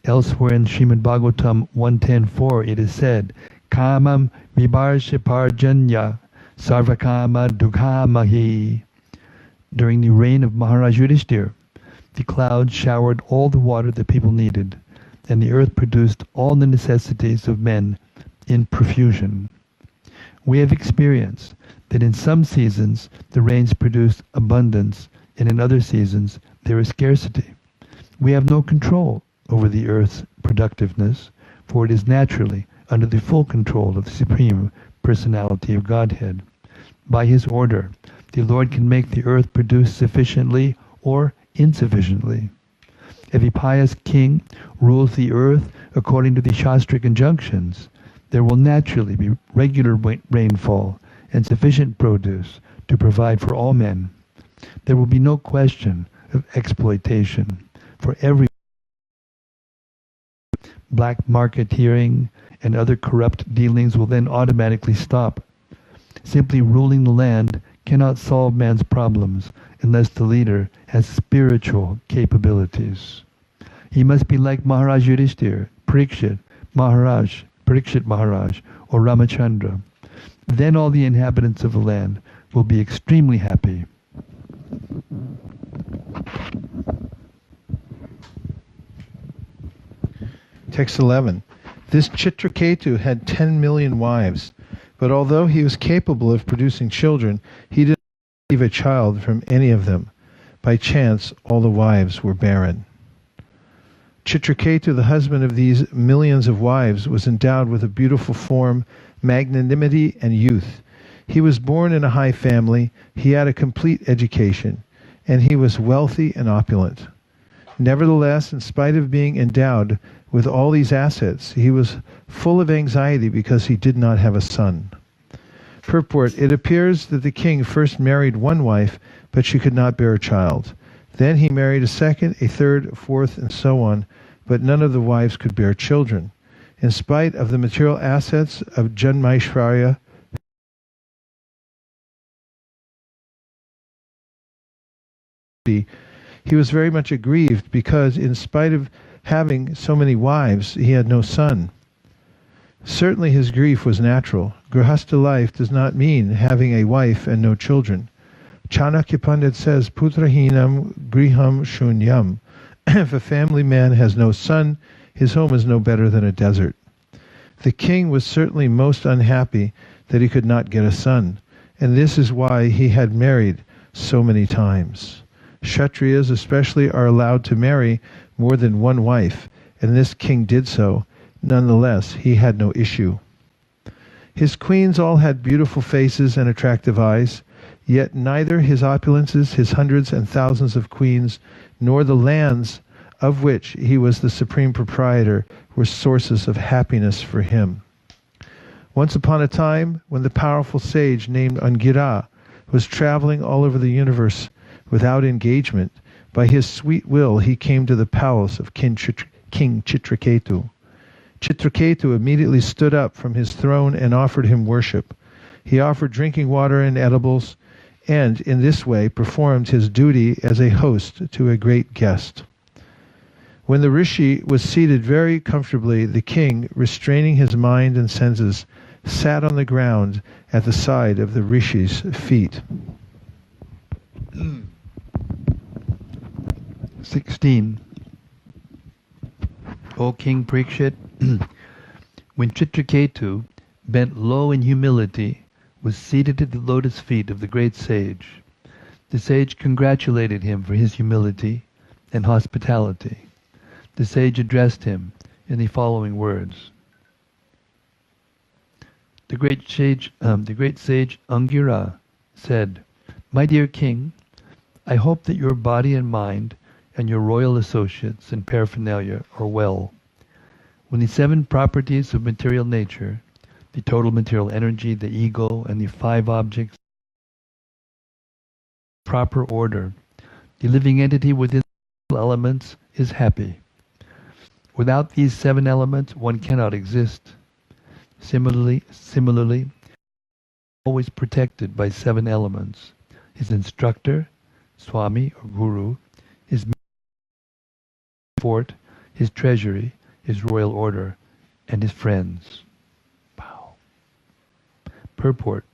Elsewhere in Srimad Bhagavatam 110.4 it is said, Kamam vibarshiparjanya sarvakama dukhamahi. During the reign of Maharaja Yudhishthira, the clouds showered all the water that people needed, and the earth produced all the necessities of men in profusion. We have experienced that in some seasons the rains produce abundance, and in other seasons there is scarcity. We have no control over the earth's productiveness, for it is naturally under the full control of the Supreme Personality of Godhead. By His order, the Lord can make the earth produce sufficiently or insufficiently. If a pious king rules the earth according to the Shastric injunctions, there will naturally be regular rainfall and sufficient produce to provide for all men. There will be no question of exploitation, for everyone black marketeering, and other corrupt dealings will then automatically stop. Simply ruling the land cannot solve man's problems unless the leader has spiritual capabilities. He must be like Maharaj Yudhishthir, Parikshit Maharaj, or Ramachandra. Then all the inhabitants of the land will be extremely happy. Text 11. This Chitraketu had 10 million wives, but although he was capable of producing children, he did not receive a child from any of them. By chance, all the wives were barren. Chitraketu, the husband of these millions of wives, was endowed with a beautiful form, magnanimity, and youth. He was born in a high family, he had a complete education, and he was wealthy and opulent. Nevertheless, in spite of being endowed with all these assets, he was full of anxiety because he did not have a son. Purport: it appears that the king first married one wife, but she could not bear a child. Then he married a second, a third, a fourth, and so on, but none of the wives could bear children. In spite of the material assets of Janmaishvarya, he was very much aggrieved because, in spite of having so many wives, he had no son. Certainly his grief was natural. Grihastha life does not mean having a wife and no children. Chanakya Pandit says, Putrahinam griham shunyam. If a family man has no son, his home is no better than a desert. The king was certainly most unhappy that he could not get a son, and this is why he had married so many times. Kshatriyas especially are allowed to marry more than one wife, and this king did so. Nonetheless, he had no issue. His queens all had beautiful faces and attractive eyes, yet neither his opulences, his hundreds and thousands of queens, nor the lands of which he was the supreme proprietor were sources of happiness for him. Once upon a time, when the powerful sage named Angira was traveling all over the universe without engagement, by his sweet will he came to the palace of King Chitraketu. Chitraketu immediately stood up from his throne and offered him worship. He offered drinking water and edibles, and in this way performed his duty as a host to a great guest. When the rishi was seated very comfortably, the king, restraining his mind and senses, sat on the ground at the side of the rishi's feet. 16. O King Parikshit, when Chitraketu, bent low in humility, was seated at the lotus feet of the great sage, the sage congratulated him for his humility and hospitality. The sage addressed him in the following words. The great sage Angira said, "My dear king, I hope that your body and mind and your royal associates and paraphernalia are well. When the 7 properties of material nature, the total material energy, the ego, and the 5 objects, proper order, the living entity within the elements is happy. Without these 7 elements, one cannot exist. Similarly, always protected by 7 elements: his instructor, Swami or Guru, his fort, his treasury, his royal order, and his friends." Wow. Purport: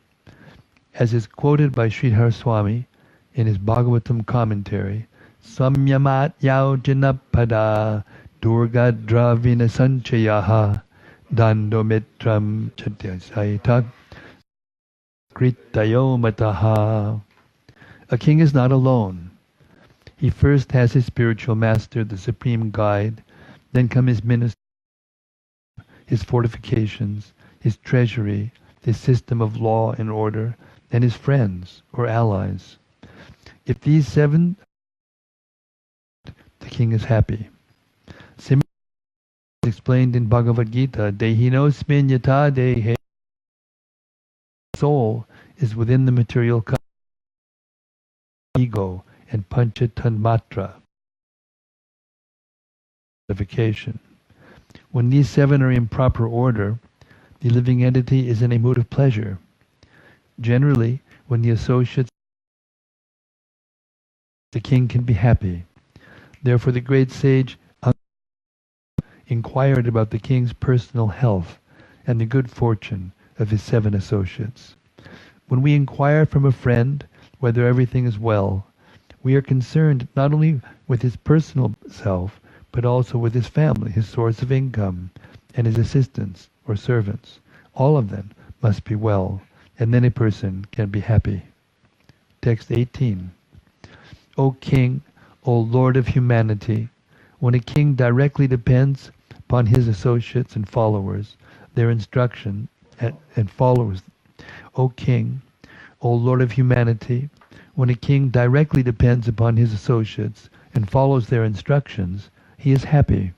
as is quoted by Sridhar Swami in his Bhagavatam commentary, Samyamat yau janapada durga dravina sanchayaha dandomitram chatyasaitak kritayo mataha. A king is not alone. He first has his spiritual master, the supreme guide, then come his minister, his fortifications, his treasury, his system of law and order, and his friends or allies. If these 7, the king is happy. Similarly, explained in Bhagavad Gita, Dehinosmin yata dehe. Soul is within the material ego and pancha tanmatra. When these seven are in proper order, the living entity is in a mood of pleasure. Generally, when the associates, the king can be happy. Therefore the great sage inquired about the king's personal health and the good fortune of his seven associates. When we inquire from a friend whether everything is well, we are concerned not only with his personal self, but also with his family, his source of income, and his assistants or servants. All of them must be well, and then a person can be happy. Text 18. O king, O lord of humanity, when a king directly depends upon his associates and followers, their instruction and followers. O king, O lord of humanity, when a king directly depends upon his associates and follows their instructions, he is happy.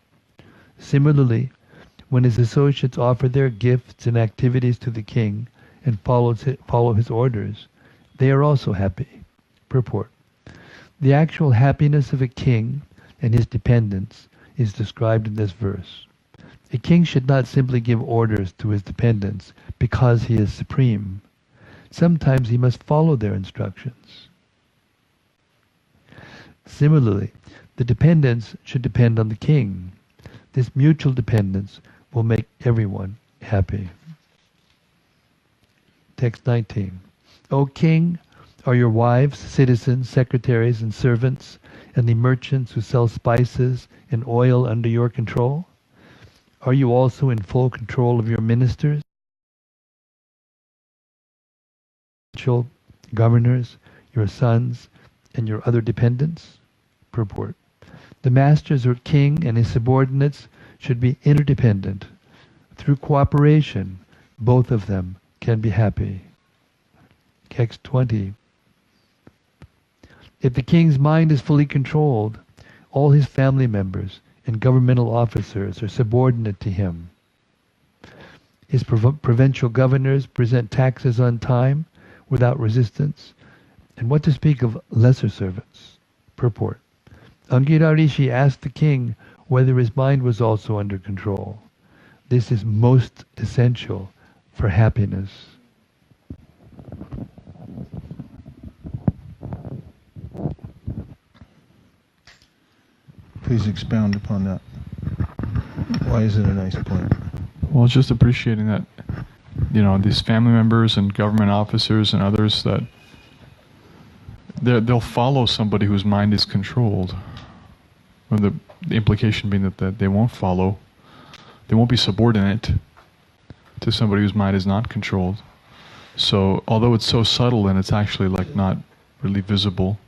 Similarly, when his associates offer their gifts and activities to the king and follow his orders, they are also happy. Purport. The actual happiness of a king and his dependents is described in this verse. A king should not simply give orders to his dependents because he is supreme. Sometimes he must follow their instructions. Similarly, the dependents should depend on the king. This mutual dependence will make everyone happy. Text 19. O king, are your wives, citizens, secretaries, and servants, and the merchants who sell spices and oil under your control? Are you also in full control of your ministers, governors, your sons, and your other dependents? Purport. The masters or king and his subordinates should be interdependent. Through cooperation, both of them can be happy. Text 20. If the king's mind is fully controlled, all his family members and governmental officers are subordinate to him. His provincial governors present taxes on time without resistance, and what to speak of lesser servants? Purport. Angira Rishi asked the king whether his mind was also under control. This is most essential for happiness. Please expound upon that. Why is it a nice point? Well, just appreciating that, these family members and government officers and others, that they'll follow somebody whose mind is controlled. Or the implication being that they won't follow, they won't be subordinate to somebody whose mind is not controlled. So, although it's so subtle and it's actually not really visible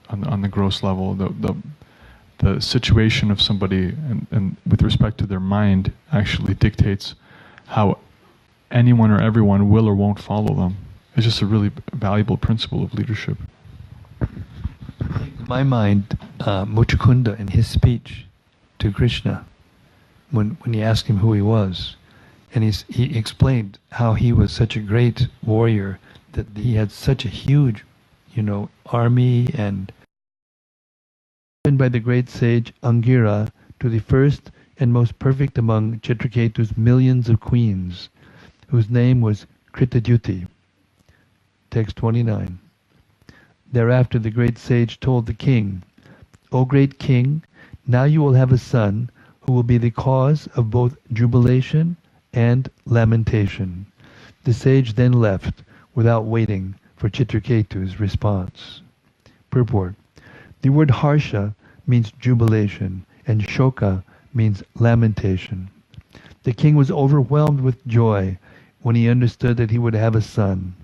on the gross level, the situation of somebody and with respect to their mind actually dictates how anyone or everyone will or won't follow them. It's just a really valuable principle of leadership. In my mind, Muchukunda, in his speech to Krishna, when he asked him who he was, and he explained how he was such a great warrior, that he had such a huge, army, and by the great sage Angira to the first and most perfect among Chitraketu's millions of queens, whose name was Kritadyuti. Text 29. Thereafter the great sage told the king, O great king, now you will have a son who will be the cause of both jubilation and lamentation. The sage then left without waiting for Chitraketu's response. Purport. The word harsha means jubilation, and shoka means lamentation. The king was overwhelmed with joy when he understood that he would have a son.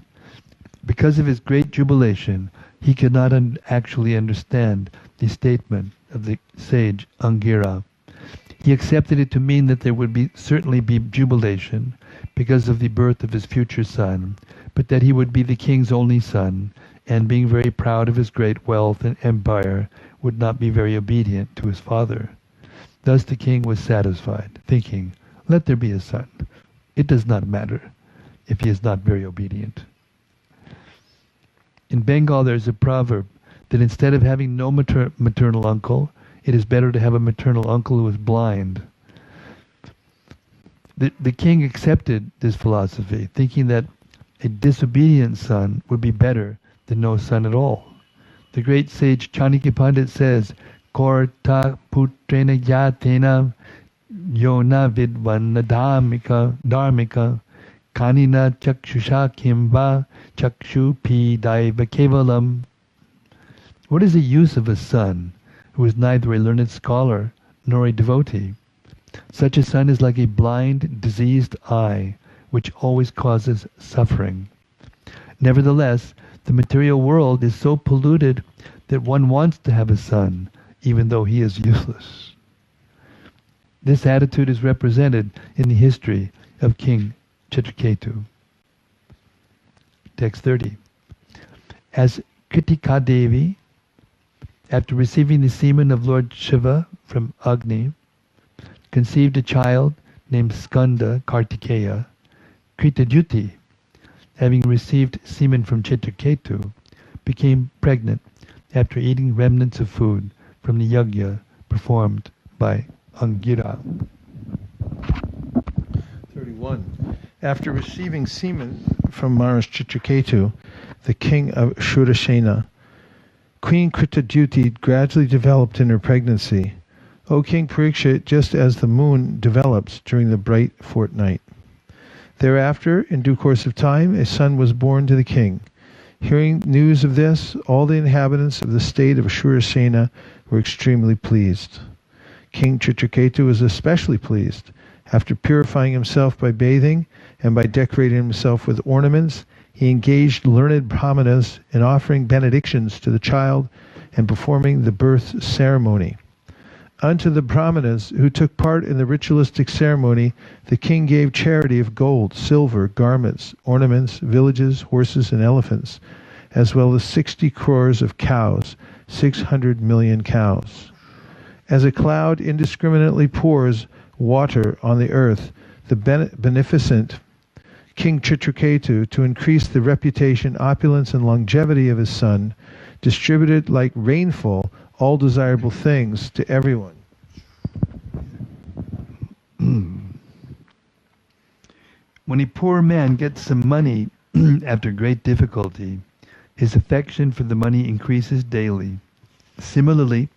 Because of his great jubilation, he could not actually understand the statement of the sage Angira. He accepted it to mean that there would certainly be jubilation because of the birth of his future son, but that he would be the king's only son, and being very proud of his great wealth and empire, would not be very obedient to his father. Thus the king was satisfied, thinking, let there be a son. It does not matter if he is not very obedient. In Bengal there is a proverb that instead of having no maternal uncle, it is better to have a maternal uncle who is blind. The king accepted this philosophy, thinking that a disobedient son would be better than no son at all. The great sage Chanakya Pandit says, Korta putrena yatena yona vidvana dharmika kanina chakshusha kimva chakshu pi daiva kevalam. What is the use of a son who is neither a learned scholar nor a devotee? Such a son is like a blind, diseased eye, which always causes suffering. Nevertheless, the material world is so polluted that one wants to have a son, even though he is useless. This attitude is represented in the history of King Chitraketu. Text 30. As Kritika Devi, after receiving the semen of Lord Shiva from Agni, conceived a child named Skanda Kartikeya, Kritadyuti, having received semen from Chitraketu, became pregnant after eating remnants of food from the yajna performed by Angira. 31. After receiving semen from Maharaj Chitraketu, the king of Shurasena, Queen Kritadyuti gradually developed in her pregnancy. O King Parikshit, just as the moon develops during the bright fortnight. Thereafter, in due course of time, a son was born to the king. Hearing news of this, all the inhabitants of the state of Shurasena were extremely pleased. King Chitraketu was especially pleased. After purifying himself by bathing and by decorating himself with ornaments, he engaged learned brahmanas in offering benedictions to the child and performing the birth ceremony. Unto the brahmanas who took part in the ritualistic ceremony, the king gave charity of gold, silver, garments, ornaments, villages, horses, and elephants, as well as 60 crores of cows, 600 million cows. As a cloud indiscriminately pours water on the earth, the beneficent King Chitraketu, to increase the reputation, opulence, and longevity of his son, distributed like rainfall all desirable things to everyone. When a poor man gets some money after great difficulty, his affection for the money increases daily. Similarly,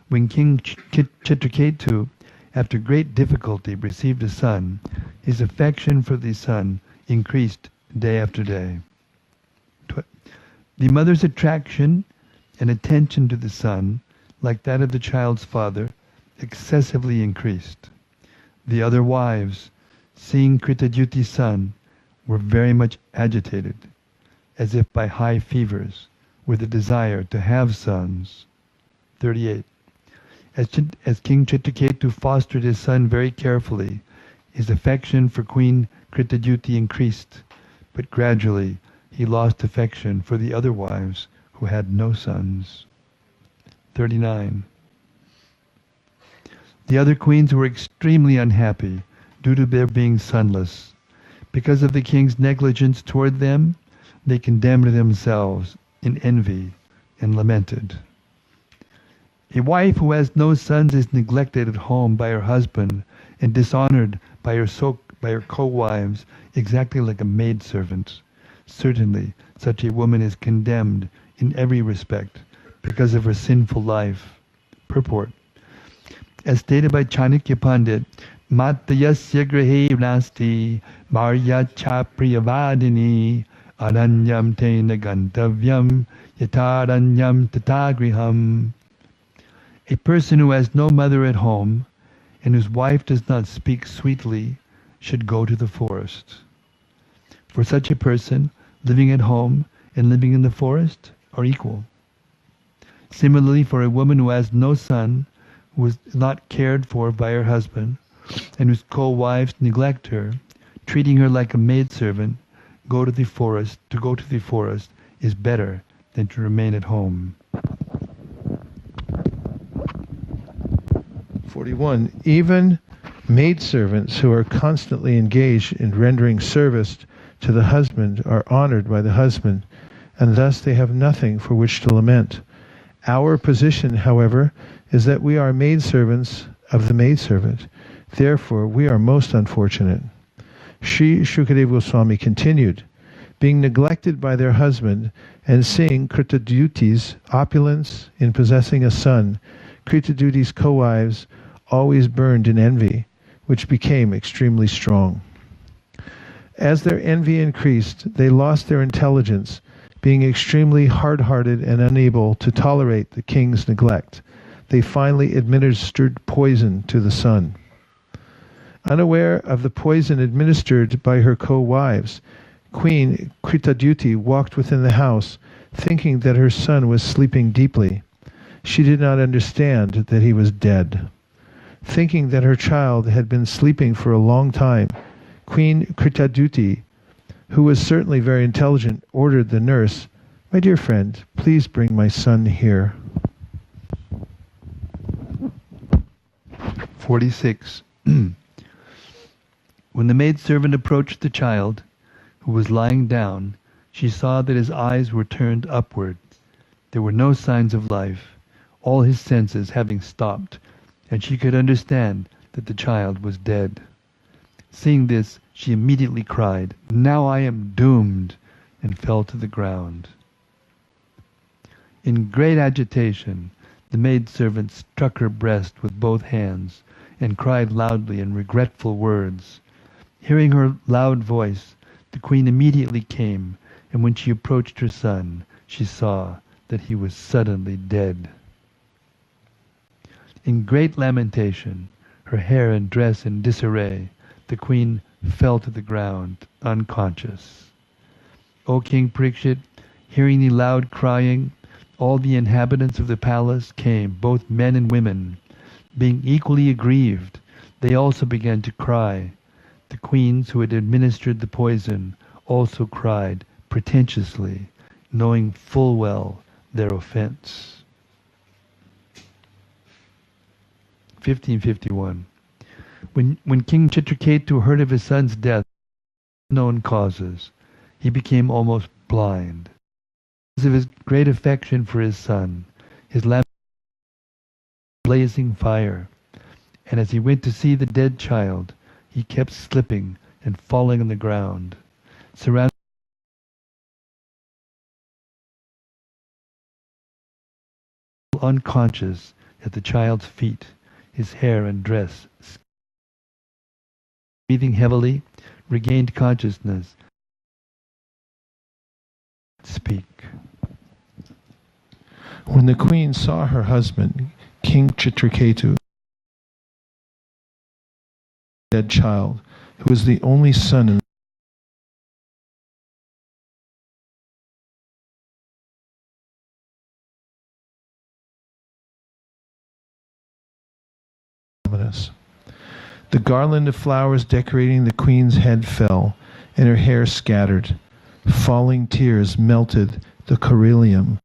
when King Chitraketu, after great difficulty, received a son, his affection for the son increased day after day. The mother's attraction and attention to the son, like that of the child's father, excessively increased. The other wives, seeing Kritadyuti's son, were very much agitated, as if by high fevers, with a desire to have sons. 38. As King Chitraketu fostered his son very carefully, his affection for Queen Kritadyuti increased, but gradually he lost affection for the other wives who had no sons. 39. The other queens were extremely unhappy due to their being sonless. Because of the king's negligence toward them, they condemned themselves in envy and lamented. A wife who has no sons is neglected at home by her husband and dishonored by her co-wives, exactly like a maidservant. Certainly, such a woman is condemned in every respect because of her sinful life. Purport. As stated by Chanakya Pandit, Matayasya grahe nasti marya cha priyavadini aranyam tena gantavyam yataranyam tatagriham. A person who has no mother at home and whose wife does not speak sweetly should go to the forest. For such a person, living at home and living in the forest are equal. Similarly, for a woman who has no son, who is not cared for by her husband, and whose co-wives neglect her, treating her like a maidservant, to go to the forest is better than to remain at home. 41. Even maidservants who are constantly engaged in rendering service to the husband are honored by the husband, and thus they have nothing for which to lament. Our position, however, is that we are maidservants of the maidservant. Therefore, we are most unfortunate. Sri Shukadeva Goswami continued, being neglected by their husband and seeing Kritaduti's opulence in possessing a son, Kritaduti's co-wives always burned in envy, which became extremely strong. As their envy increased, they lost their intelligence, being extremely hard-hearted and unable to tolerate the king's neglect. They finally administered poison to the son. Unaware of the poison administered by her co-wives, Queen Kritaduti walked within the house, thinking that her son was sleeping deeply. She did not understand that he was dead. Thinking that her child had been sleeping for a long time, Queen Kritaduti, who was certainly very intelligent, ordered the nurse, "My dear friend, please bring my son here." 46. When the maidservant approached the child, who was lying down, she saw that his eyes were turned upward. There were no signs of life, all his senses having stopped, and she could understand that the child was dead. Seeing this, she immediately cried, "Now I am doomed," and fell to the ground. In great agitation, the maidservant struck her breast with both hands and cried loudly in regretful words. Hearing her loud voice, the queen immediately came, and when she approached her son, she saw that he was suddenly dead. In great lamentation, her hair and dress in disarray, the queen fell to the ground, unconscious. O King Parikshit, hearing the loud crying, all the inhabitants of the palace came, both men and women. Being equally aggrieved, they also began to cry. The queens who had administered the poison also cried pretentiously, knowing full well their offense. 1551. When King Chitraketu heard of his son's death, unknown causes, he became almost blind. Because of his great affection for his son, his lamp blazing fire, and as he went to see the dead child, he kept slipping and falling on the ground, surrounded unconscious at the child's feet, his hair and dress. Breathing heavily, regained consciousness. Speak. When the queen saw her husband, King Chitraketu, dead child, who was the only son in the garland of flowers decorating the queen's head fell, and her hair scattered. Falling tears melted the coryllium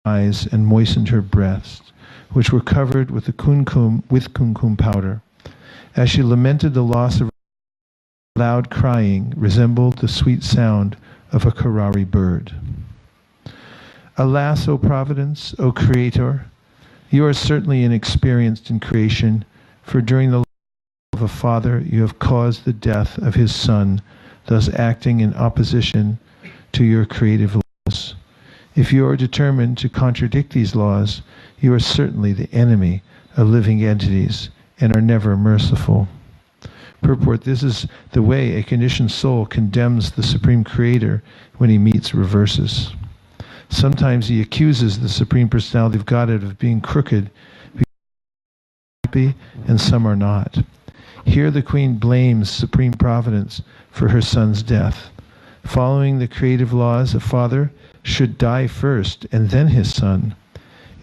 eyes and moistened her breasts, which were covered with kumkum powder. As she lamented the loss of her, loud crying resembled the sweet sound of a Karari bird. Alas, O Providence, O Creator, you are certainly inexperienced in creation, for during the life of a father you have caused the death of his son, thus acting in opposition to your creative laws. If you are determined to contradict these laws, you are certainly the enemy of living entities and are never merciful. Purport: this is the way a conditioned soul condemns the Supreme Creator when he meets reverses. Sometimes he accuses the Supreme Personality of Godhead of being crooked, and some are not. Here the Queen blames Supreme Providence for her son's death. Following the creative laws, a father should die first and then his son.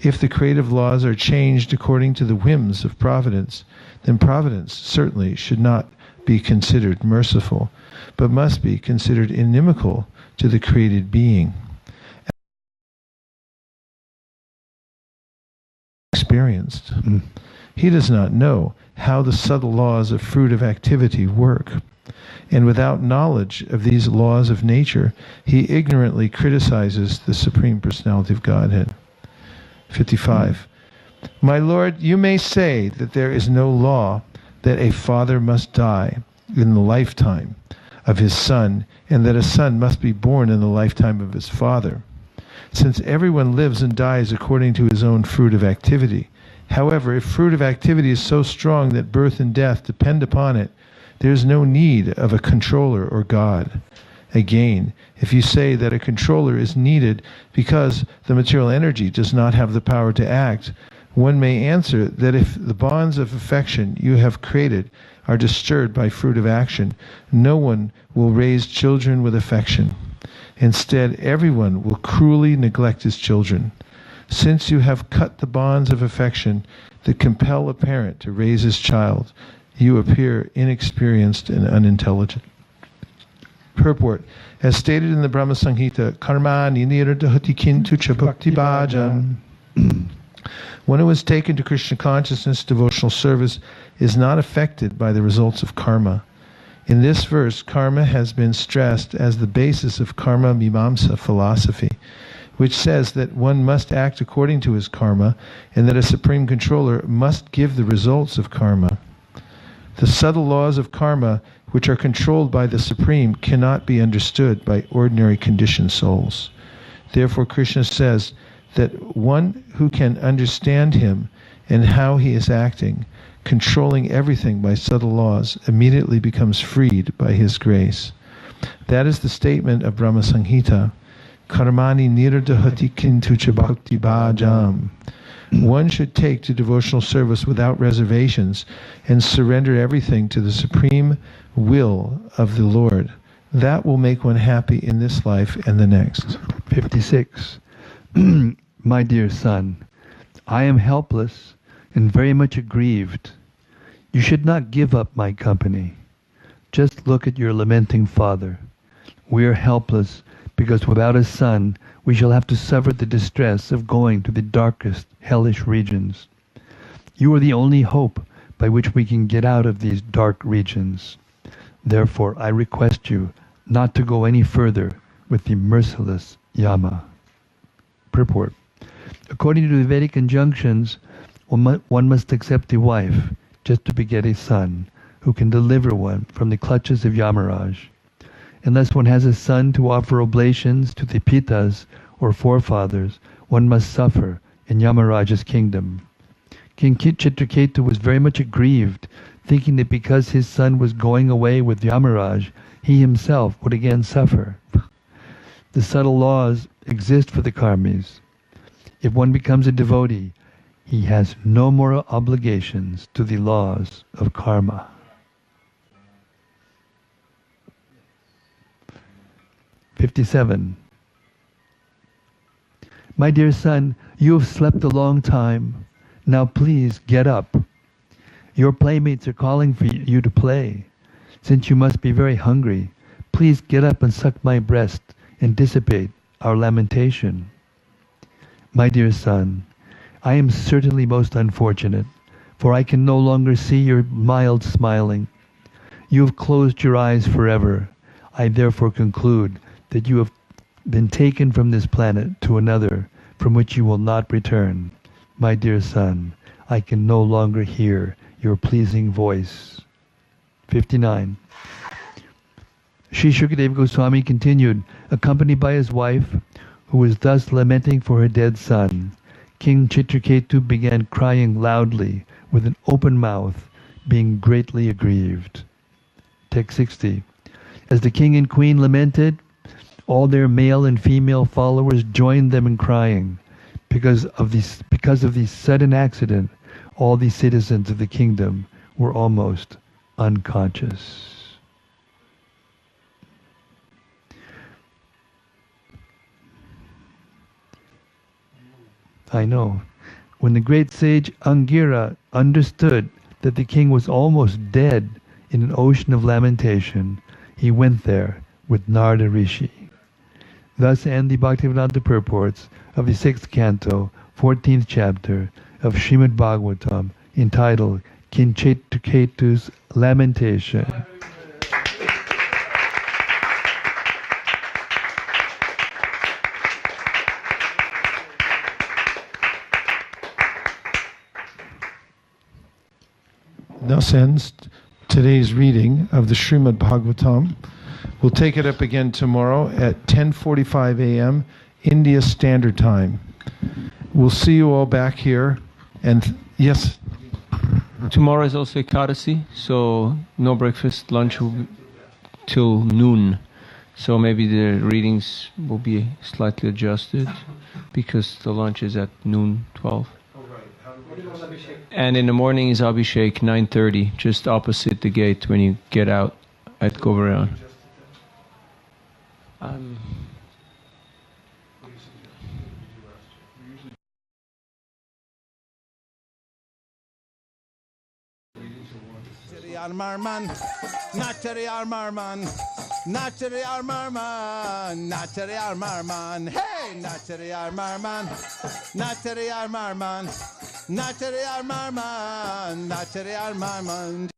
If the creative laws are changed according to the whims of Providence, then Providence certainly should not be considered merciful, but must be considered inimical to the created being. Experienced. He does not know how the subtle laws of fruitive activity work. And without knowledge of these laws of nature, he ignorantly criticizes the Supreme Personality of Godhead. 55. My Lord, you may say that there is no law, that a father must die in the lifetime of his son, and that a son must be born in the lifetime of his father. Since everyone lives and dies according to his own fruit of activity. However, if fruit of activity is so strong that birth and death depend upon it, there is no need of a controller or God. Again, if you say that a controller is needed because the material energy does not have the power to act, one may answer that if the bonds of affection you have created are disturbed by fruit of action, no one will raise children with affection. Instead, everyone will cruelly neglect his children. Since you have cut the bonds of affection that compel a parent to raise his child, you appear inexperienced and unintelligent. Purport. As stated in the Brahma Samhita, karmani nirodhati kintu cha bhakti bhajam. One who is taken to Krishna consciousness, devotional service, is not affected by the results of karma. In this verse, karma has been stressed as the basis of karma mimamsa philosophy, which says that one must act according to his karma and that a supreme controller must give the results of karma. The subtle laws of karma, which are controlled by the Supreme, cannot be understood by ordinary conditioned souls. Therefore, Krishna says that one who can understand him and how he is acting, controlling everything by subtle laws, immediately becomes freed by his grace. That is the statement of Brahma Samhita. Karmani nirodhati kintu cha bhakti bhajam. One should take to devotional service without reservations and surrender everything to the supreme will of the Lord. That will make one happy in this life and the next. 56. My dear son, I am helpless and very much aggrieved. You should not give up my company. Just look at your lamenting father. We are helpless because without a son, we shall have to suffer the distress of going to the darkest, hellish regions. You are the only hope by which we can get out of these dark regions. Therefore, I request you not to go any further with the merciless Yama. Purport. According to the Vedic injunctions, one must accept a wife just to beget a son who can deliver one from the clutches of Yamaraj. Unless one has a son to offer oblations to the Pitas or forefathers, one must suffer in Yamaraj's kingdom. King Chitraketu was very much aggrieved, thinking that because his son was going away with Yamaraj, he himself would again suffer. The subtle laws exist for the karmis. If one becomes a devotee, he has no more obligations to the laws of karma. "57. My dear son, you have slept a long time. Now please get up. Your playmates are calling for you to play. Since you must be very hungry, please get up and suck my breast and dissipate our lamentation. My dear son, I am certainly most unfortunate, for I can no longer see your mild smiling. You have closed your eyes forever. I therefore conclude that you have been taken from this planet to another from which you will not return. My dear son, I can no longer hear your pleasing voice." 59. Sri Shukadeva Goswami continued, accompanied by his wife, who was thus lamenting for her dead son. King Chitraketu began crying loudly with an open mouth, being greatly aggrieved. Text 60. As the king and queen lamented, all their male and female followers joined them in crying. Because of the sudden accident, all the citizens of the kingdom were almost unconscious. I know. When the great sage Angira understood that the king was almost dead in an ocean of lamentation, he went there with Narada Rishi. Thus end the Bhaktivedanta purports of the 6th canto, 14th chapter of Srimad Bhagavatam, entitled Kinchitketu's Lamentation. thus ends today's reading of the Srimad Bhagavatam. We'll take it up again tomorrow at 10:45 a.m. India Standard Time. We'll see you all back here. And yes? Tomorrow is also Ekadasi, so no breakfast, lunch will be till noon. So maybe the readings will be slightly adjusted because the lunch is at noon, 12. And in the morning is Abhishek, 9:30, just opposite the gate when you get out at Govardhan. Marman, Natari Marman, Natari Marman, Natari Marman, hey, Natari Marman, Natari Marman, Natari Marman, Natari Marman.